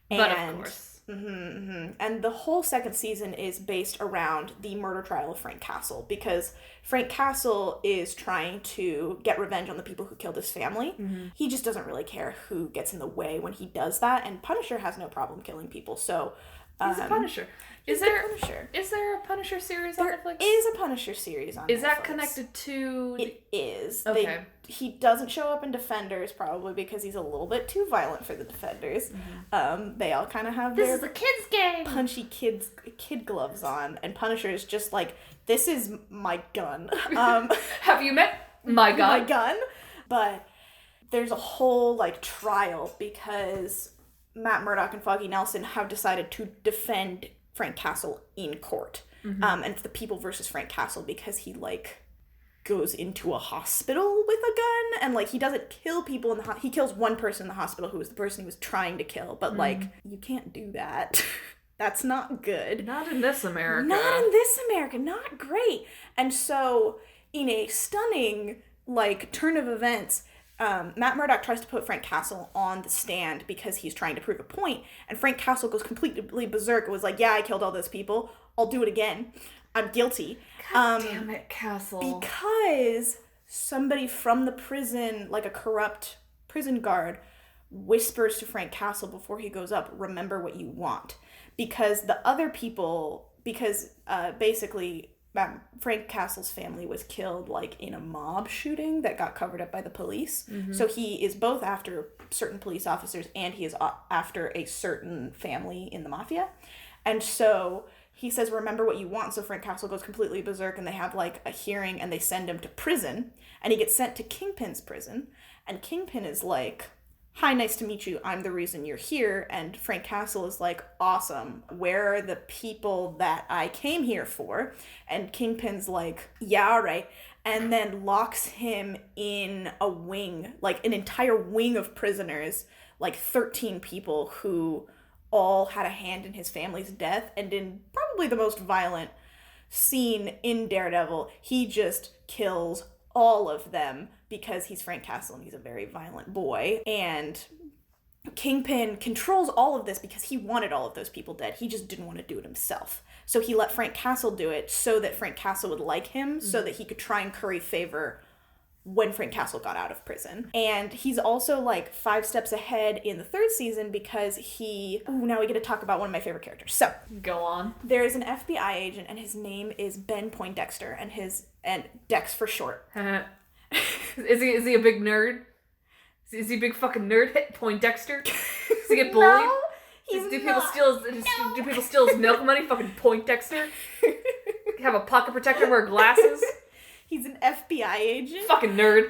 But of course. And the whole second season is based around the murder trial of Frank Castle, because Frank Castle is trying to get revenge on the people who killed his family. He just doesn't really care who gets in the way when he does that, and Punisher has no problem killing people, so... He's a Punisher. Is there a Punisher series on Netflix? There is a Punisher series on Netflix. Is that connected to... It is. Okay. He doesn't show up in Defenders, probably because he's a little bit too violent for the Defenders. They all kind of have This their is a kid's game! punchy kid gloves on, and Punisher is just like, this is my gun. Have you met my gun? My gun? But there's a whole, like, trial because Matt Murdock and Foggy Nelson have decided to defend Frank Castle in court. And it's the people versus Frank Castle because he, like, goes into a hospital with a gun, and, like, he doesn't kill people in the he kills one person in the hospital who was the person he was trying to kill, but like, you can't do that. That's not good. Not in this America. Not great. And so, in a stunning, like, turn of events, Matt Murdock tries to put Frank Castle on the stand because he's trying to prove a point, and Frank Castle goes completely berserk and was like, yeah, I killed all those people. I'll do it again. I'm guilty. God damn it, Castle. Because somebody from the prison, like a corrupt prison guard, whispers to Frank Castle before he goes up, remember what you want. Because the other people, basically Frank Castle's family was killed, like, in a mob shooting that got covered up by the police. So he is both after certain police officers and he is after a certain family in the mafia. And so he says, remember what you want. So Frank Castle goes completely berserk, and they have, like, a hearing, and they send him to prison, and he gets sent to Kingpin's prison, and Kingpin is like, hi, nice to meet you, I'm the reason you're here. And Frank Castle is like, awesome, where are the people that I came here for? And Kingpin's like, yeah, all right. And then locks him in a wing, like an entire wing of prisoners, like 13 people who all had a hand in his family's death. And in probably the most violent scene in Daredevil, he just kills all of them because he's Frank Castle and he's a very violent boy. And Kingpin controls all of this because he wanted all of those people dead. He just didn't want to do it himself. So he let Frank Castle do it so that Frank Castle would like him, so that he could try and curry favor when Frank Castle got out of prison. And he's also, like, 5 steps ahead in the third season because now we get to talk about one of my favorite characters. So, go on. There is an FBI agent, and his name is Ben Poindexter, and Dex for short. Is he a big nerd? Is he a big fucking nerd? Poindexter? Does he get bullied? No, he's do not. Do people steal his milk money? Fucking Poindexter? Have a pocket protector, wear glasses? He's an FBI agent. Fucking nerd.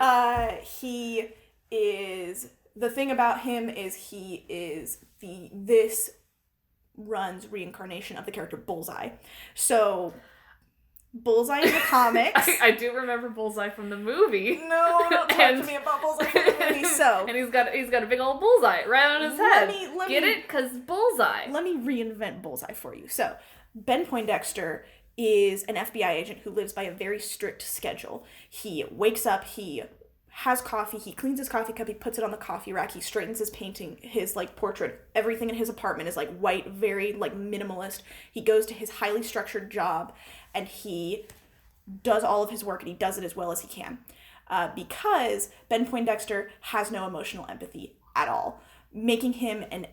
The thing about him is he is this run's reincarnation of the character Bullseye. So, Bullseye in the comics. I do remember Bullseye from the movie. No, don't talk to me about Bullseye from the movie. So, and he's got a big old bullseye right on his head. Get it? 'Cause Bullseye. Let me reinvent Bullseye for you. So, Ben Poindexter is an FBI agent who lives by a very strict schedule. He wakes up, he has coffee, he cleans his coffee cup, he puts it on the coffee rack, he straightens his painting, his, like, portrait. Everything in his apartment is, like, white, very, like, minimalist. He goes to his highly structured job, and he does all of his work, and he does it as well as he can. Because Ben Poindexter has no emotional empathy at all, making him an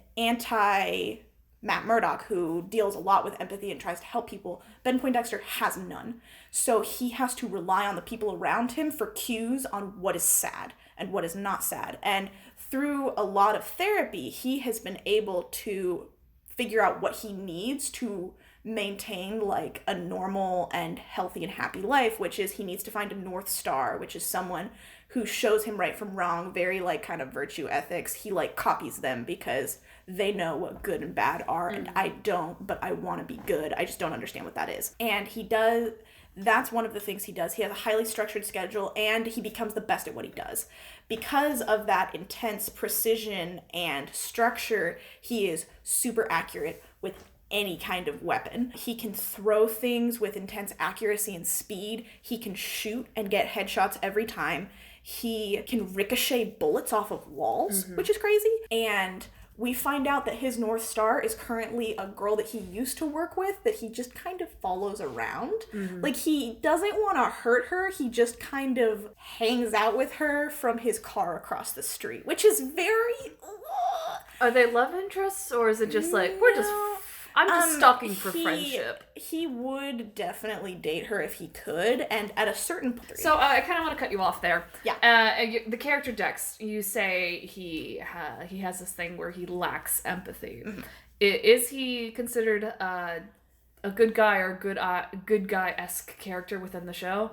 Matt Murdock, who deals a lot with empathy and tries to help people, Ben Poindexter has none. So he has to rely on the people around him for cues on what is sad and what is not sad. And through a lot of therapy, he has been able to figure out what he needs to maintain like a normal and healthy and happy life, which is he needs to find a North Star, which is someone who shows him right from wrong, very like kind of virtue ethics. He like copies them because they know what good and bad are, and I don't, but I want to be good. I just don't understand what that is. And he does, that's one of the things he does. He has a highly structured schedule, and he becomes the best at what he does. Because of that intense precision and structure, he is super accurate with any kind of weapon. He can throw things with intense accuracy and speed. He can shoot and get headshots every time. He can ricochet bullets off of walls, which is crazy. And we find out that his North Star is currently a girl that he used to work with that he just kind of follows around. Like, he doesn't want to hurt her. He just kind of hangs out with her from his car across the street, which is very... Are they love interests, or is it just like, I'm just stalking for friendship? He would definitely date her if he could, and at a certain point... So, I kind of want to cut you off there. Yeah. The character Dex, you say he has this thing where he lacks empathy. Is he considered a good guy or good guy-esque character within the show?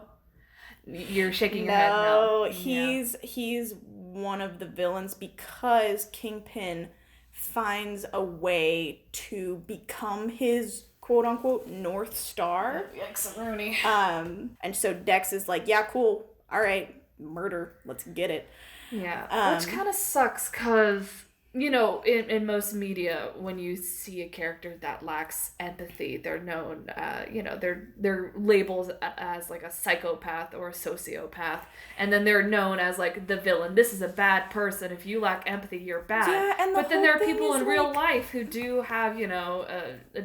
You're shaking your head no. No, he's one of the villains because Kingpin finds a way to become his quote-unquote North Star. Yikes-a-rooney. And so Dex is like, yeah, cool, all right, murder, let's get it. Yeah, which kind of sucks, because, you know, in most media, when you see a character that lacks empathy, they're known, they're labeled as, like, a psychopath or a sociopath, and then they're known as, like, the villain. This is a bad person. If you lack empathy, you're bad. Yeah, and but then there are people in real life who do have,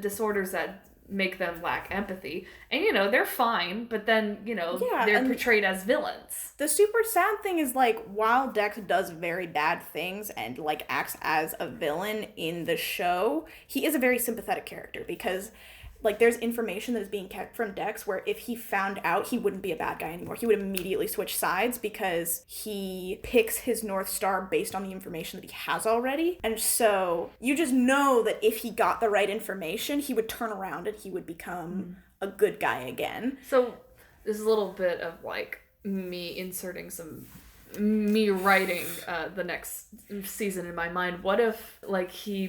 disorders that make them lack empathy, and they're fine, but then they're portrayed as villains. The super sad thing is, like, while Dex does very bad things and like acts as a villain in the show, he is a very sympathetic character because like there's information that is being kept from Dex where if he found out, he wouldn't be a bad guy anymore. He would immediately switch sides because he picks his North Star based on the information that he has already. And so you just know that if he got the right information, he would turn around and he would become a good guy again. So this is a little bit of like me writing the next season in my mind. What if like he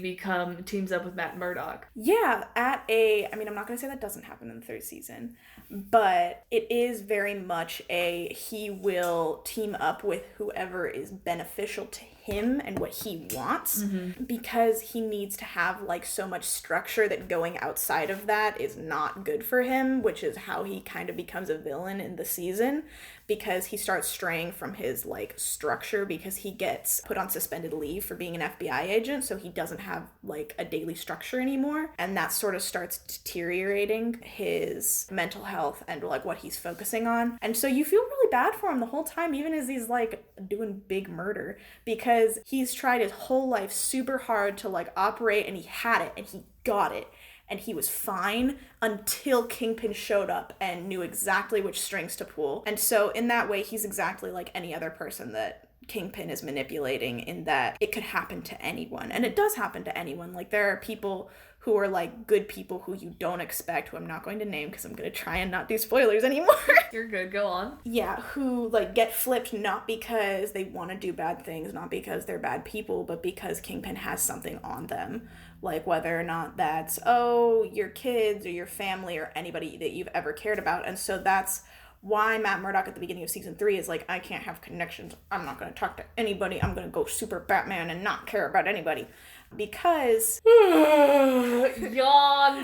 teams up with Matt Murdock? Yeah, I'm not gonna say that doesn't happen in the third season, but it is very much he will team up with whoever is beneficial to him and what he wants, because he needs to have like so much structure that going outside of that is not good for him, which is how he kind of becomes a villain in the season, because he starts straying from his like structure because he gets put on suspended leave for being an FBI agent, so he doesn't have like a daily structure anymore, and that sort of starts deteriorating his mental health and like what he's focusing on. And so you feel really bad for him the whole time, even as he's like doing big murder, because he's tried his whole life super hard to like operate, and he had it and he got it. And he was fine until Kingpin showed up and knew exactly which strings to pull. And so in that way, he's exactly like any other person that Kingpin is manipulating, in that it could happen to anyone. And it does happen to anyone. Like, there are people who are like good people who you don't expect, who I'm not going to name because I'm going to try and not do spoilers anymore. You're good, go on. Yeah, who like get flipped not because they want to do bad things, not because they're bad people, but because Kingpin has something on them. Like, whether or not that's, your kids or your family or anybody that you've ever cared about. And so that's why Matt Murdock at the beginning of season 3 is like, I can't have connections. I'm not going to talk to anybody. I'm going to go super Batman and not care about anybody. Because... Yawn,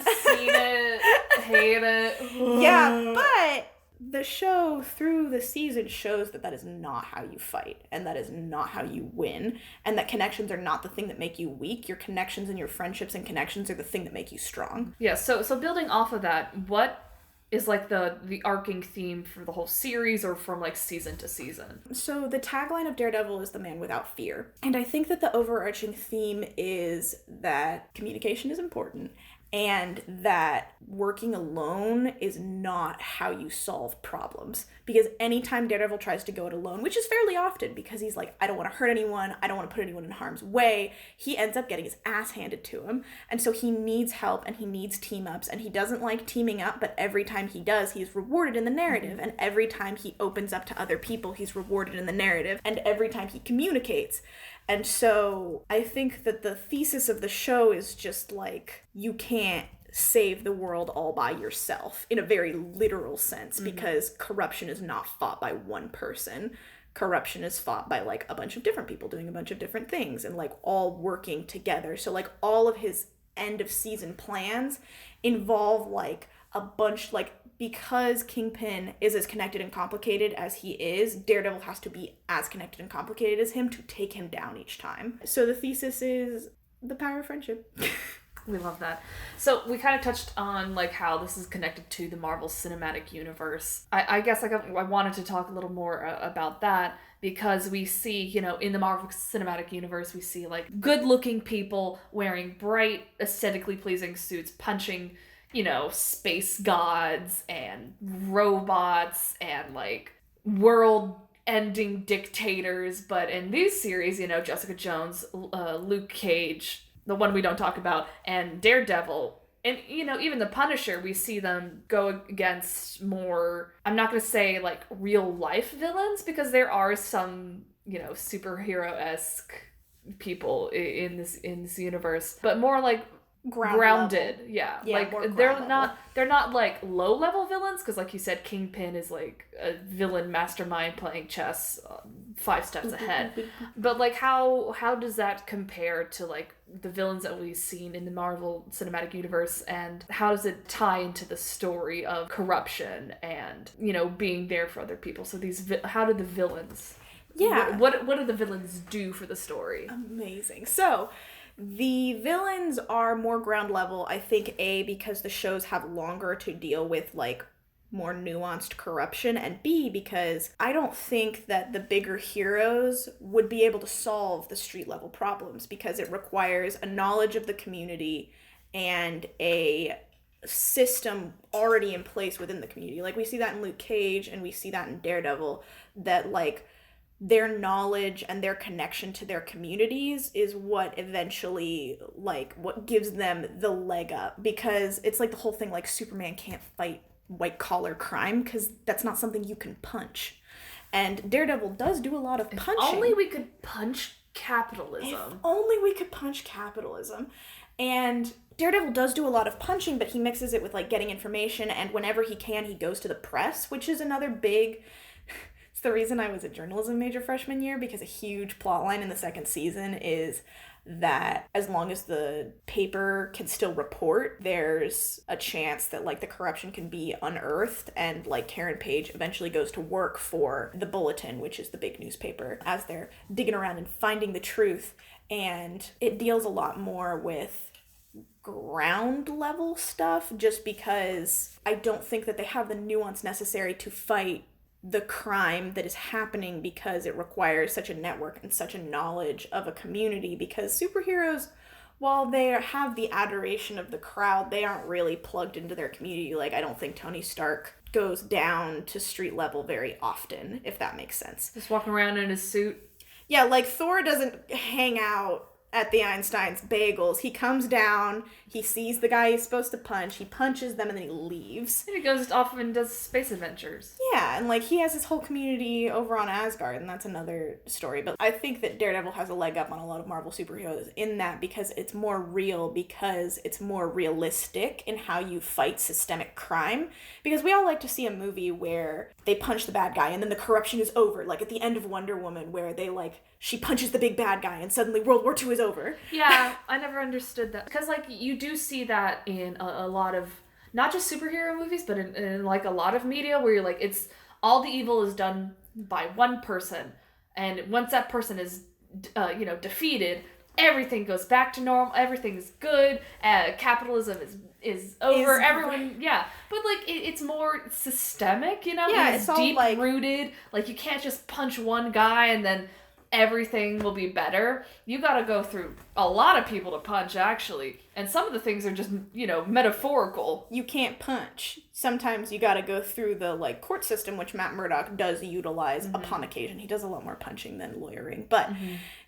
seen it, hate it. Yeah, but... the show through the season shows that is not how you fight, and that is not how you win, and that connections are not the thing that make you weak. Your connections and your friendships and connections are the thing that make you strong. Yeah, so building off of that, what is like the arcing theme for the whole series or from like season to season? So the tagline of Daredevil is the man without fear. And I think that the overarching theme is that communication is important and that working alone is not how you solve problems. Because anytime Daredevil tries to go it alone, which is fairly often because he's like, I don't want to hurt anyone, I don't want to put anyone in harm's way, he ends up getting his ass handed to him. And so he needs help and he needs team ups, and he doesn't like teaming up, but every time he does, he's rewarded in the narrative. And every time he opens up to other people, he's rewarded in the narrative. And every time he communicates. And so I think that the thesis of the show is just like, you can't save the world all by yourself in a very literal sense, because corruption is not fought by one person. Corruption is fought by like a bunch of different people doing a bunch of different things and like all working together. So like all of his end of season plans involve like a bunch, like, because Kingpin is as connected and complicated as he is, Daredevil has to be as connected and complicated as him to take him down each time. So the thesis is the power of friendship. We love that. So we kind of touched on like how this is connected to the Marvel Cinematic Universe. I guess I wanted to talk a little more about that, because we see, you know, in the Marvel Cinematic Universe, we see like good-looking people wearing bright, aesthetically pleasing suits, punching, you know, space gods and robots and like world-ending dictators. But in these series, you know, Jessica Jones, Luke Cage, the one we don't talk about, and Daredevil, and, you know, even the Punisher, we see them go against more, I'm not going to say like real life villains, because there are some, you know, superhero-esque people in this universe, but more like grounded. Yeah, like they're not like low level villains, because like you said, Kingpin is like a villain mastermind playing chess 5 steps ahead. But like how does that compare to like the villains that we've seen in the Marvel Cinematic Universe, and how does it tie into the story of corruption and, you know, being there for other people? So how do the villains, what do the villains do for the story? Amazing. So the villains are more ground level, I think, because the shows have longer to deal with like more nuanced corruption, and B, because I don't think that the bigger heroes would be able to solve the street level problems, because it requires a knowledge of the community and a system already in place within the community. Like we see that in Luke Cage and we see that in Daredevil, that like their knowledge and their connection to their communities is what eventually, like, what gives them the leg up. Because it's like the whole thing, like, Superman can't fight white collar crime because that's not something you can punch. And Daredevil does do a lot of punching. If only we could punch capitalism. If only we could punch capitalism. And Daredevil does do a lot of punching, but he mixes it with like getting information, and whenever he can, he goes to the press, which is another big... It's the reason I was a journalism major freshman year, because a huge plot line in the second season is that as long as the paper can still report, there's a chance that like the corruption can be unearthed, and like Karen Page eventually goes to work for the Bulletin, which is the big newspaper, as they're digging around and finding the truth. And it deals a lot more with ground level stuff, just because I don't think that they have the nuance necessary to fight the crime that is happening, because it requires such a network and such a knowledge of a community. Because superheroes, while they have the adoration of the crowd, they aren't really plugged into their community. Like, I don't think Tony Stark goes down to street level very often, if that makes sense. Just walking around in his suit. Yeah, like Thor doesn't hang out at the Einstein's Bagels. He comes down, he sees the guy he's supposed to punch, he punches them, and then he leaves. And he goes off and does space adventures. Yeah, and like he has his whole community over on Asgard, and that's another story. But I think that Daredevil has a leg up on a lot of Marvel superheroes in that, because it's more real, because it's more realistic in how you fight systemic crime. Because we all like to see a movie where they punch the bad guy and then the corruption is over, like at the end of Wonder Woman, where they like, she punches the big bad guy and suddenly World War II is over. Yeah, I never understood that. Because, like, you do see that in a lot of, not just superhero movies, but in like, a lot of media where you're like, it's, all the evil is done by one person. And once that person is, defeated, everything goes back to normal, everything's good, capitalism is over, everyone, but like it's more systemic, it's deep rooted, like you can't just punch one guy and then everything will be better. You gotta go through a lot of people to punch, actually, and some of the things are just metaphorical. You can't punch. Sometimes you gotta go through the like court system, which Matt Murdock does utilize upon occasion. He does a lot more punching than lawyering, but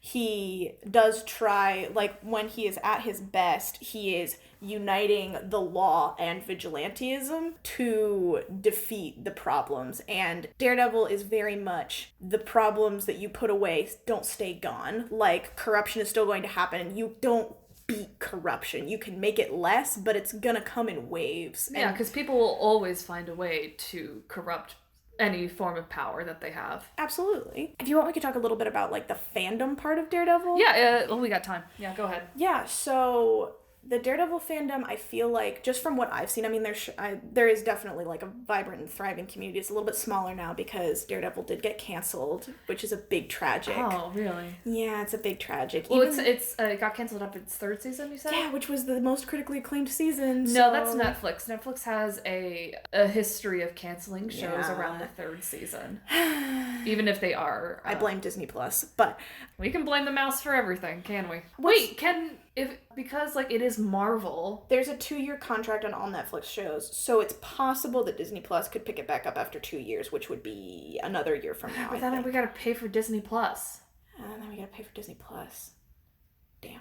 he does try, like when he is at his best, he is uniting the law and vigilantism to defeat the problems. And Daredevil is very much the problems that you put away don't stay gone. Like, corruption is still going to happen. You don't beat corruption. You can make it less, but it's gonna come in waves. Yeah, because people will always find a way to corrupt any form of power that they have. Absolutely. If you want, we could talk a little bit about like the fandom part of Daredevil. Yeah, we got time. Yeah, go ahead. Yeah, so the Daredevil fandom, I feel like, just from what I've seen, I mean, there is definitely like a vibrant and thriving community. It's a little bit smaller now because Daredevil did get canceled, which is a big tragic. Oh, really? Yeah, it's a big tragic. Well, it got canceled up its third season, you said? Yeah, which was the most critically acclaimed season. No, that's Netflix. Netflix has a history of canceling shows around the third season. Even if they are... I blame Disney Plus, but... We can blame the mouse for everything, can we? Because like it is Marvel. There's a 2-year contract on all Netflix shows, so it's possible that Disney Plus could pick it back up after 2 years, which would be another year from now. But then we gotta pay for Disney Plus. And then we gotta pay for Disney Plus. Damn.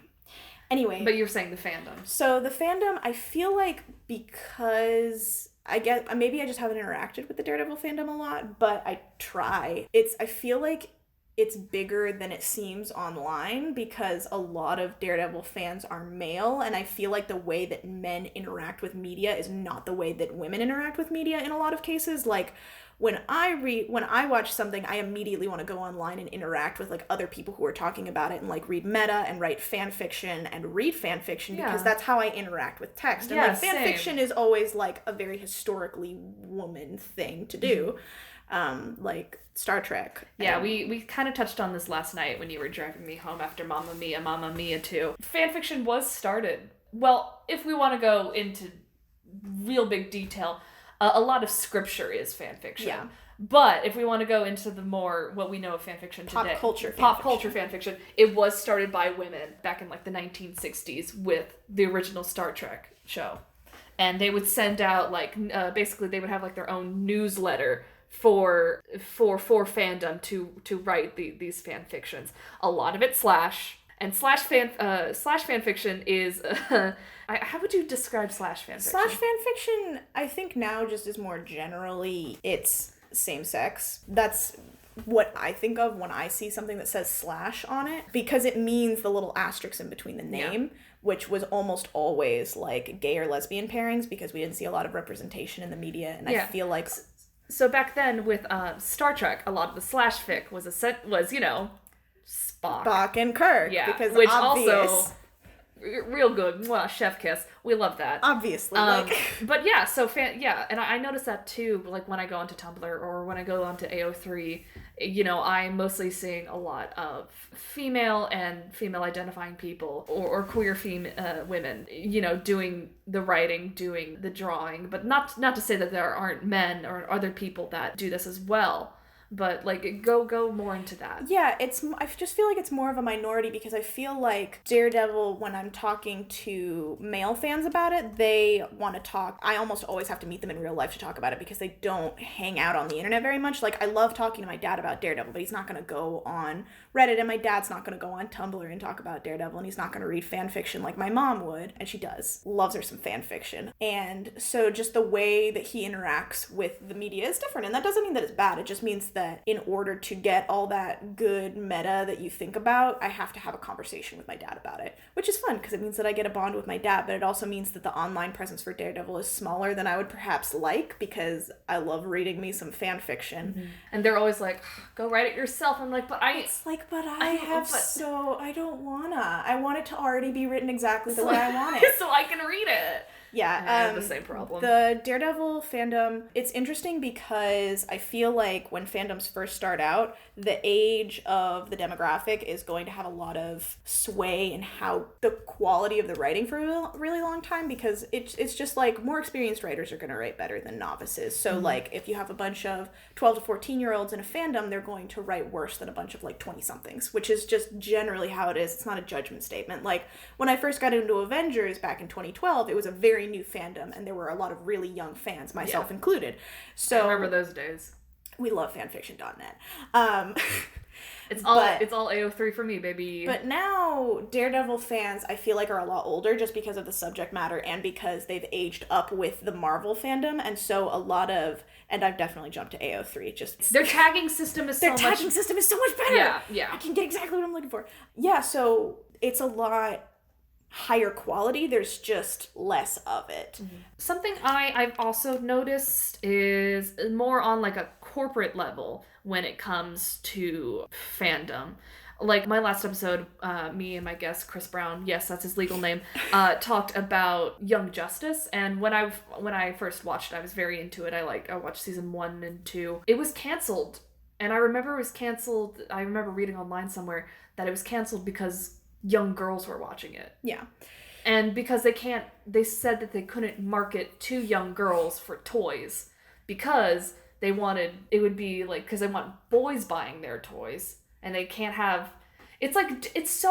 Anyway. But you're saying the fandom. So the fandom, I feel like, because I guess maybe I just haven't interacted with the Daredevil fandom a lot, but I try. I feel like it's bigger than it seems online because a lot of Daredevil fans are male, and I feel like the way that men interact with media is not the way that women interact with media in a lot of cases. Like, when I watch something, I immediately want to go online and interact with like other people who are talking about it and like read meta and write fan fiction and read fan fiction because that's how I interact with text. And like fan fiction is always like a very historically woman thing to do. Like Star Trek. Yeah, we kind of touched on this last night when you were driving me home after Mamma Mia 2. Fanfiction was started. Well, if we want to go into real big detail, a lot of scripture is fanfiction. Yeah. But if we want to go into the more what we know of fanfiction today, pop culture fanfiction, it was started by women back in like the 1960s with the original Star Trek show. And they would send out like basically they would have like their own newsletter for fandom to write these fan fictions. A lot of it slash fan fiction is how would you describe slash fan fiction? Slash fan fiction, I think now just is more generally it's same sex. That's what I think of when I see something that says slash on it, because it means the little asterisk in between the name, which was almost always like gay or lesbian pairings because we didn't see a lot of representation in the media, and I feel like so back then with Star Trek, a lot of the slash fic was Spock and Kirk, because which obvious. Also real good. Well, chef kiss. We love that. Obviously. But yeah, so and I notice that too, like when I go onto Tumblr or when I go onto AO3, I'm mostly seeing a lot of female and female identifying people or queer women, doing the writing, doing the drawing, but not to say that there aren't men or other people that do this as well. But like go more into that. Yeah, I just feel like it's more of a minority because I feel like Daredevil, when I'm talking to male fans about it, they want to talk. I almost always have to meet them in real life to talk about it because they don't hang out on the internet very much. Like, I love talking to my dad about Daredevil, but he's not going to go on Reddit, and my dad's not going to go on Tumblr and talk about Daredevil, and he's not going to read fan fiction like my mom would, and she does. Loves her some fan fiction. And so just the way that he interacts with the media is different, and that doesn't mean that it's bad. It just means that in order to get all that good meta that you think about, I have to have a conversation with my dad about it, which is fun because it means that I get a bond with my dad, but it also means that the online presence for Daredevil is smaller than I would perhaps like because I love reading me some fan fiction. Mm-hmm. And they're always like, go write it yourself. I'm like, I don't wanna. I want it to already be written exactly the way I want it. So I can read it. Yeah, I have the same problem. The Daredevil fandom, it's interesting because I feel like when fandoms first start out, the age of the demographic is going to have a lot of sway in how the quality of the writing for a really long time, because it's just like more experienced writers are going to write better than novices. So like if you have a bunch of 12 to 14-year-olds in a fandom, they're going to write worse than a bunch of like 20-somethings, which is just generally how it is. It's not a judgment statement. Like when I first got into Avengers back in 2012, it was a very new fandom, and there were a lot of really young fans, myself included. So I remember those days. We love fanfiction.net. It's all AO3 for me, baby. But now Daredevil fans, I feel like, are a lot older just because of the subject matter and because they've aged up with the Marvel fandom, and so a lot of, and I've definitely jumped to AO3. Just their tagging system is so much better. Yeah. I can get exactly what I'm looking for. Yeah, so it's a lot higher quality. There's just less of it. Something I've also noticed is more on like a corporate level when it comes to fandom. Like my last episode, me and my guest Chris Brown, yes, that's his legal name, talked about Young Justice, and when I first watched it, I was very into it. I watched season 1 and 2. It was canceled, and I remember it was canceled. I remember reading online somewhere that it was canceled because young girls were watching it. Yeah. And because they said that they couldn't market to young girls for toys because they wanted, it would be like, because they want boys buying their toys, and they can't have, it's like, it's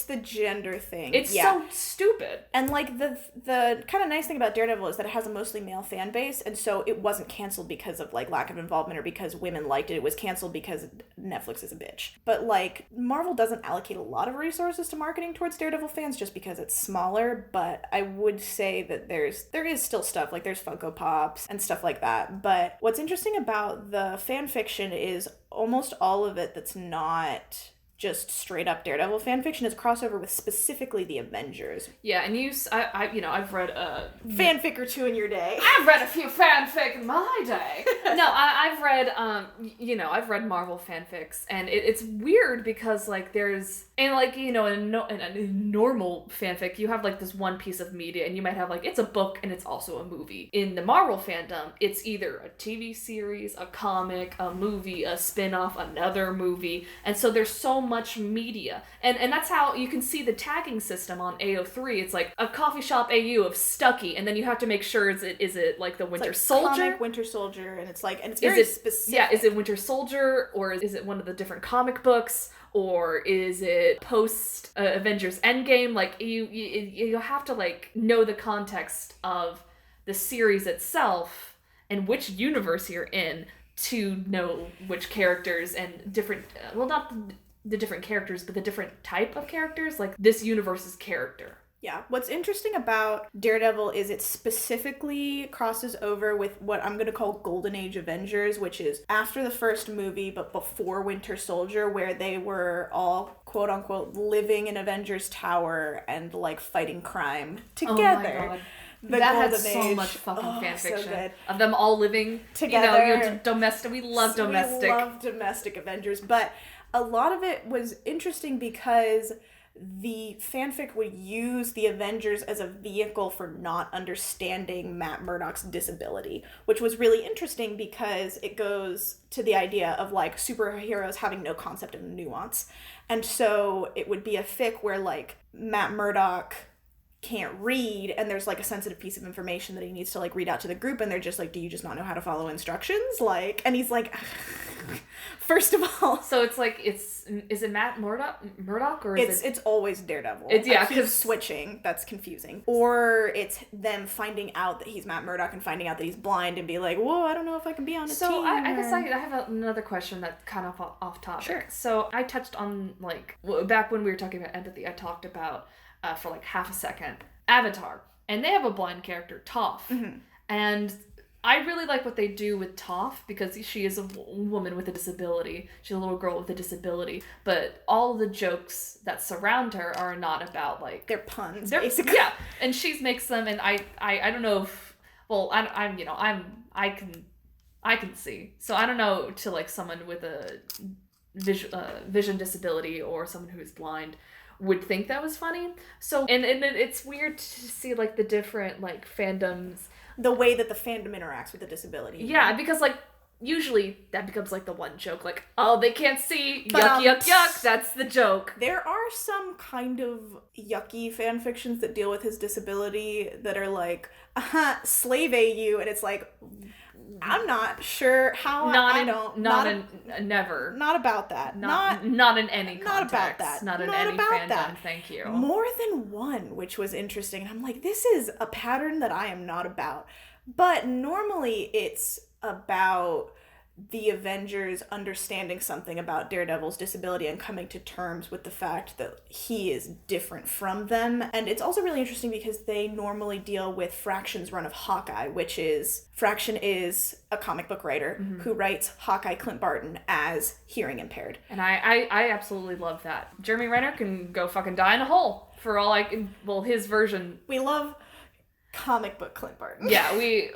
the gender thing. It's so stupid. And like the kind of nice thing about Daredevil is that it has a mostly male fan base, and so it wasn't canceled because of like lack of involvement or because women liked it. It was canceled because Netflix is a bitch. But like Marvel doesn't allocate a lot of resources to marketing towards Daredevil fans just because it's smaller, but I would say that there is still stuff, like there's Funko Pops and stuff like that. But what's interesting about the fan fiction is almost all of it that's not just straight up Daredevil fan fiction is crossover with specifically the Avengers. Yeah, and I've read a fanfic or two in your day. I've read a few fanfic in my day. No, I've read Marvel fanfics, and it's weird because like there's, and like, in a normal fanfic you have like this one piece of media, and you might have like it's a book and it's also a movie. In the Marvel fandom, it's either a TV series, a comic, a movie, a spin-off, another movie, and so there's so much media, and that's how you can see the tagging system on AO3. It's like a coffee shop AU of Stucky, and then you have to make sure is it like the Winter Soldier, comic Winter Soldier, and it's very specific. Yeah, is it Winter Soldier, or is it one of the different comic books, or is it post Avengers Endgame? Like you have to like know the context of the series itself and which universe you're in to know which characters and different not the different characters, but the different type of characters, like this universe's character. Yeah. What's interesting about Daredevil is it specifically crosses over with what I'm going to call Golden Age Avengers, which is after the first movie, but before Winter Soldier, where they were all, quote unquote, living in Avengers Tower and like fighting crime together. Oh my God. That had so much fucking fanfiction of them all living together. Domestic. We love domestic. We love domestic Avengers, but a lot of it was interesting because the fanfic would use the Avengers as a vehicle for not understanding Matt Murdock's disability, which was really interesting because it goes to the idea of like superheroes having no concept of nuance. And so it would be a fic where like Matt Murdock can't read, and there's like a sensitive piece of information that he needs to like read out to the group, and they're just like, do you just not know how to follow instructions? Like, and he's like, first of all, so it's like, is it Matt Murdock, or is it's always Daredevil? Because switching, that's confusing. Or it's them finding out that he's Matt Murdock and finding out that he's blind and be like, whoa, I don't know if I can be on his team. So I guess I have another question that's kind of off topic. Sure. So I touched on like back when we were talking about empathy, I talked about for like half a second Avatar, and they have a blind character, Toph, and I really like what they do with Toph because she is a woman with a disability. She's a little girl with a disability, but all of the jokes that surround her are not about like they're puns, basically. Yeah, and she makes them, and I don't know if, well, I can see, so I don't know, to like someone with a vision disability or someone who is blind, would think that was funny. So, and it's weird to see, like, the different, like, fandoms. The way that the fandom interacts with the disability. Yeah, because, like, usually that becomes, like, the one joke. Like, oh, they can't see. Yuck, yuck, yuck. That's the joke. There are some kind of yucky fan fictions that deal with his disability that are like, slave AU, and it's like, I'm not sure how. Never. Not about that. Not in any context. Not about that. Not in not any about fandom. That. Thank you. More than one, which was interesting. And I'm like, this is a pattern that I am not about. But normally it's about the Avengers understanding something about Daredevil's disability and coming to terms with the fact that he is different from them. And it's also really interesting because they normally deal with Fraction's run of Hawkeye, which is, Fraction is a comic book writer who writes Hawkeye Clint Barton as hearing impaired. And I absolutely love that. Jeremy Renner can go fucking die in a hole for all I can, well, his version. We love comic book Clint Barton. we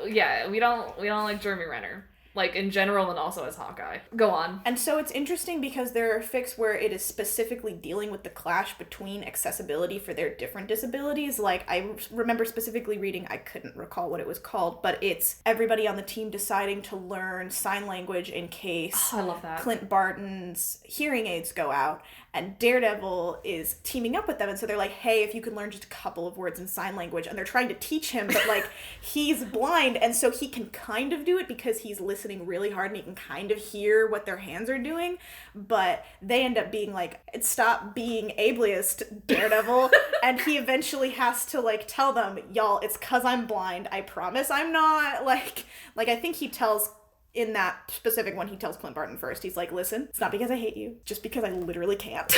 don't like Jeremy Renner. Like, in general, and also as Hawkeye. Go on. And so it's interesting because there are fics where it is specifically dealing with the clash between accessibility for their different disabilities. Like, I remember specifically reading, I couldn't recall what it was called, but it's everybody on the team deciding to learn sign language in case I love that. Clint Barton's hearing aids go out. And Daredevil is teaming up with them. And so they're like, hey, if you could learn just a couple of words in sign language. And they're trying to teach him, but, like, he's blind. And so he can kind of do it because he's listening really hard and he can kind of hear what their hands are doing. But they end up being like, stop being ableist, Daredevil. And he eventually has to, like, tell them, y'all, it's 'cause I'm blind. I promise I'm not. Like I think he tells... In that specific one, he tells Clint Barton first. He's like, listen, it's not because I hate you, just because I literally can't.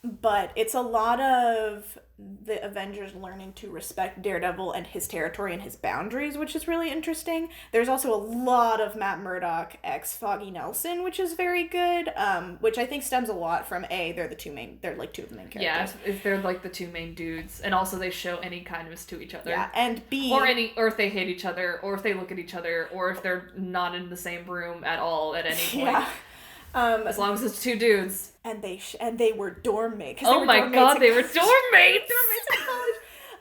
But it's a lot of the Avengers learning to respect Daredevil and his territory and his boundaries, which is really interesting. There's also a lot of Matt Murdock x Foggy Nelson, which is very good, which I think stems a lot from they're two of the main characters. Yeah, if they're like the two main dudes, and also they show any kindness to each other. Yeah, and B... Or if they hate each other, or if they look at each other, or if they're not in the same room at all at any point. Yeah. As long as it's two dudes. And they were dorm mates. Oh my god, they were dorm mates! Dorm mates in college.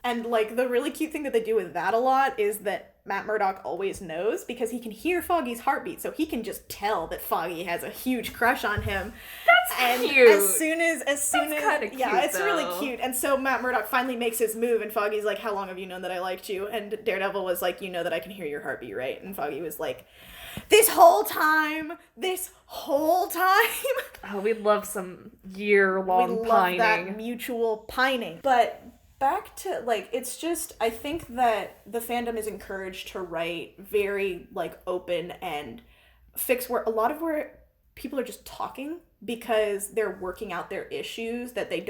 And, like, the really cute thing that they do with that a lot is that Matt Murdock always knows because he can hear Foggy's heartbeat, so he can just tell that Foggy has a huge crush on him. That's cute. As soon as kinda cute, yeah, it's though. really cute. And so Matt Murdock finally makes his move, and Foggy's like, how long have you known that I liked you? And Daredevil was like, you know that I can hear your heartbeat, right? And Foggy was like, this whole time. Oh, we love some year-long we pining. love that mutual pining. But back to, like, it's just, I think that the fandom is encouraged to write very, like, open and fics where people are just talking because they're working out their issues that they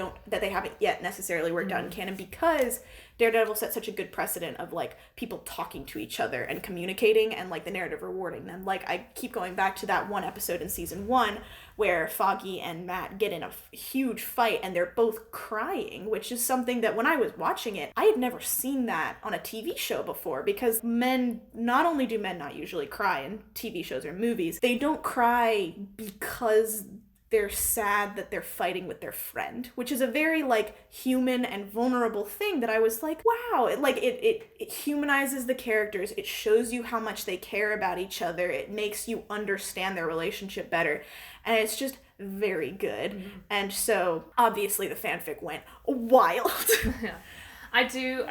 haven't yet necessarily worked out in canon, because Daredevil set such a good precedent of, like, people talking to each other and communicating and, like, the narrative rewarding them. Like, I keep going back to that one episode in season 1 where Foggy and Matt get in a huge fight and they're both crying, which is something that when I was watching it, I had never seen that on a TV show before, because not only do men not usually cry in TV shows or movies, they don't cry because they're sad that they're fighting with their friend, which is a very, like, human and vulnerable thing that I was like, wow, it humanizes the characters. It shows you how much they care about each other. It makes you understand their relationship better. And it's just very good. Mm-hmm. And so obviously the fanfic went wild. Yeah. I do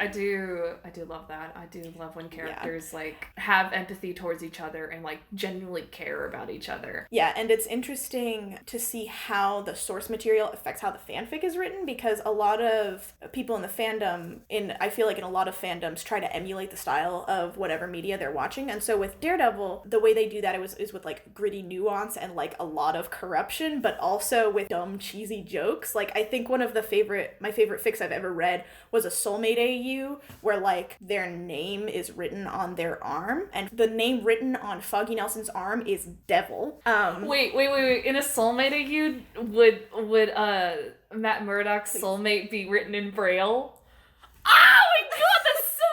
love that. I do love when characters like have empathy towards each other and like genuinely care about each other. Yeah, and it's interesting to see how the source material affects how the fanfic is written, because a lot of people in the fandom, I feel like in a lot of fandoms, try to emulate the style of whatever media they're watching. And so with Daredevil, the way they do that is with like gritty nuance and like a lot of corruption, but also with dumb, cheesy jokes. Like, I think one of my favorite fics I've ever read was a Soulmate AU, where like their name is written on their arm, and the name written on Foggy Nelson's arm is Devil. Wait. In a Soulmate AU, would Matt Murdock's soulmate be written in Braille? Oh my god, that's so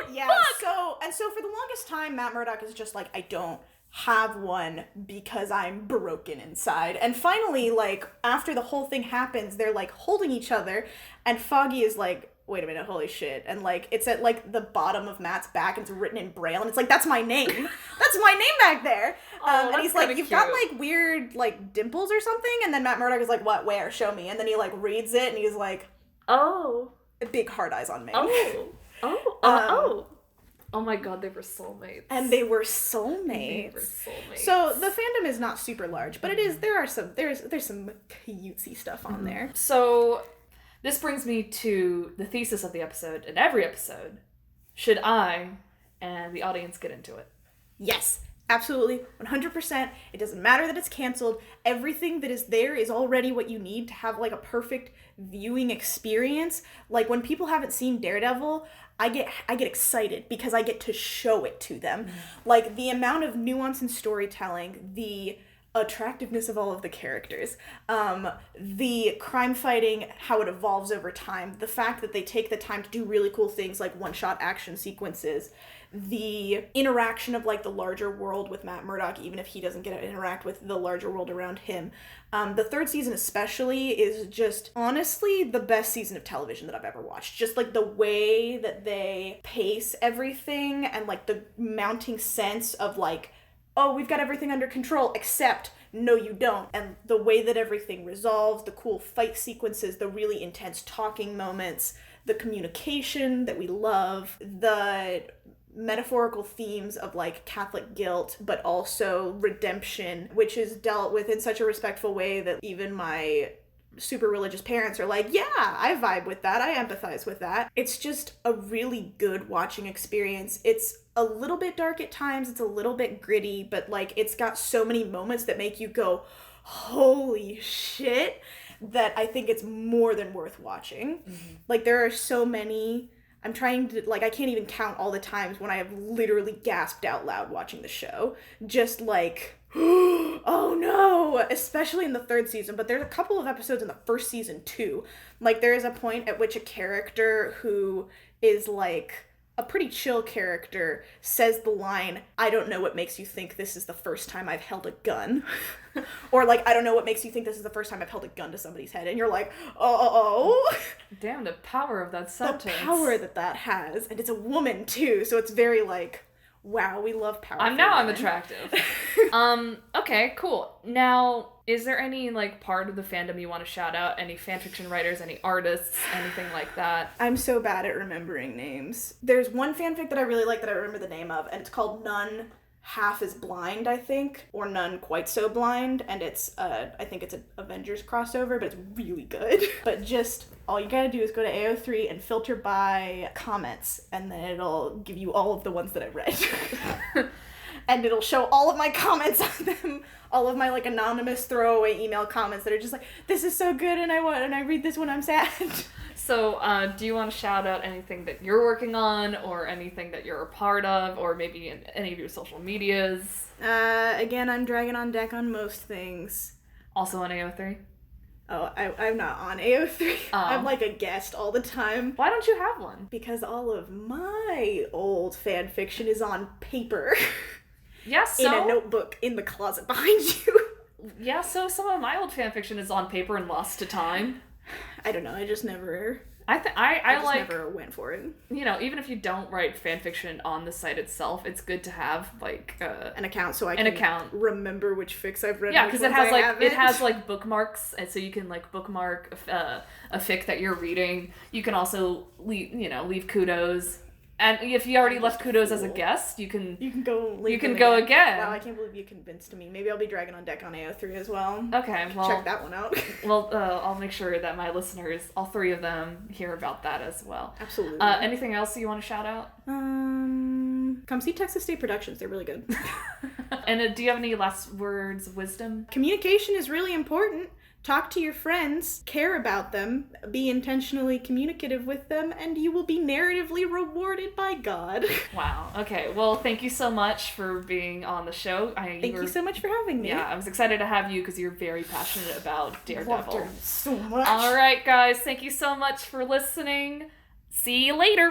cute! Yeah, Fuck! so for the longest time, Matt Murdock is just like, I don't have one because I'm broken inside. And finally, like, after the whole thing happens, they're, like, holding each other, and Foggy is like, wait a minute, holy shit. And, like, it's at, like, the bottom of Matt's back, and it's written in Braille, and it's like, that's my name. That's my name back there. And he's like, you've got, like, weird, like, dimples or something? And then Matt Murdock is like, what, where, show me. And then he, like, reads it, and he's like, oh. Big hard eyes on me. Oh my god, they were soulmates. And they were soulmates. So the fandom is not super large, but it is. There's some cutesy stuff on there. So this brings me to the thesis of the episode. In every episode, should I and the audience get into it? Yes, absolutely, 100%. It doesn't matter that it's canceled. Everything that is there is already what you need to have like a perfect viewing experience. Like when people haven't seen Daredevil, I get excited because I get to show it to them. Like the amount of nuance and storytelling, the attractiveness of all of the characters, the crime fighting, how it evolves over time, the fact that they take the time to do really cool things like one-shot action sequences, the interaction of like the larger world with Matt Murdock, even if he doesn't get to interact with the larger world around him. The third season especially is just honestly the best season of television that I've ever watched. Just like the way that they pace everything and like the mounting sense of like, oh, we've got everything under control, except no, you don't. And the way that everything resolves, the cool fight sequences, the really intense talking moments, the communication that we love, the metaphorical themes of like Catholic guilt, but also redemption, which is dealt with in such a respectful way that even my super religious parents are like, yeah, I vibe with that. I empathize with that. It's just a really good watching experience. It's a little bit dark at times. It's a little bit gritty, but like it's got so many moments that make you go, holy shit, that I think it's more than worth watching. Like there are so many, I'm trying to, like, I can't even count all the times when I have literally gasped out loud watching the show. Just like, oh no, especially in the third season, but there's a couple of episodes in the first season too. Like there is a point at which a character who is like a pretty chill character says the line, I don't know what makes you think this is the first time I've held a gun. Or like, I don't know what makes you think this is the first time I've held a gun to somebody's head. And you're like, oh. Damn, the power of that sentence. The power that has. And it's a woman too, so it's very like, wow, we love power. I'm attractive. Okay, cool. Now, is there any, like, part of the fandom you want to shout out? Any fanfiction writers, any artists, anything like that? I'm so bad at remembering names. There's one fanfic that I really like that I remember the name of, and it's called None Half as Blind, I think, or None Quite So Blind, and it's, I think it's an Avengers crossover, but it's really good. But just, all you gotta do is go to AO3 and filter by comments, and then it'll give you all of the ones that I read. And it'll show all of my comments on them, all of my, like, anonymous throwaway email comments that are just like, this is so good, and I read this when I'm sad. So, do you want to shout out anything that you're working on, or anything that you're a part of, or maybe in any of your social medias? Again, I'm dragging on deck on most things. Also on AO3? Oh, I'm not on AO3. I'm like a guest all the time. Why don't you have one? Because all of my old fan fiction is on paper. Yeah, so... in a notebook in the closet behind you. Yeah, so some of my old fanfiction is on paper and lost to time. I don't know, I just never... I like, never went for it. You know, even if you don't write fanfiction on the site itself, it's good to have like an account so I can remember which fics I've read. Yeah, because it has like bookmarks, and so you can like bookmark a fic that you're reading. You can also leave kudos. And if you already left kudos as a guest, you can go again. Wow, I can't believe you convinced me. Maybe I'll be dragging on deck on AO3 as well. Okay, well... check that one out. Well, I'll make sure that my listeners, all three of them, hear about that as well. Absolutely. Anything else you want to shout out? Come see Texas State Productions. They're really good. And do you have any last words of wisdom? Communication is really important. Talk to your friends, care about them, be intentionally communicative with them, and you will be narratively rewarded by God. Wow. Okay. Well, thank you so much for being on the show. Thank you so much for having me. Yeah, I was excited to have you because you're very passionate about Daredevil. Loved her so much. All right, guys. Thank you so much for listening. See you later.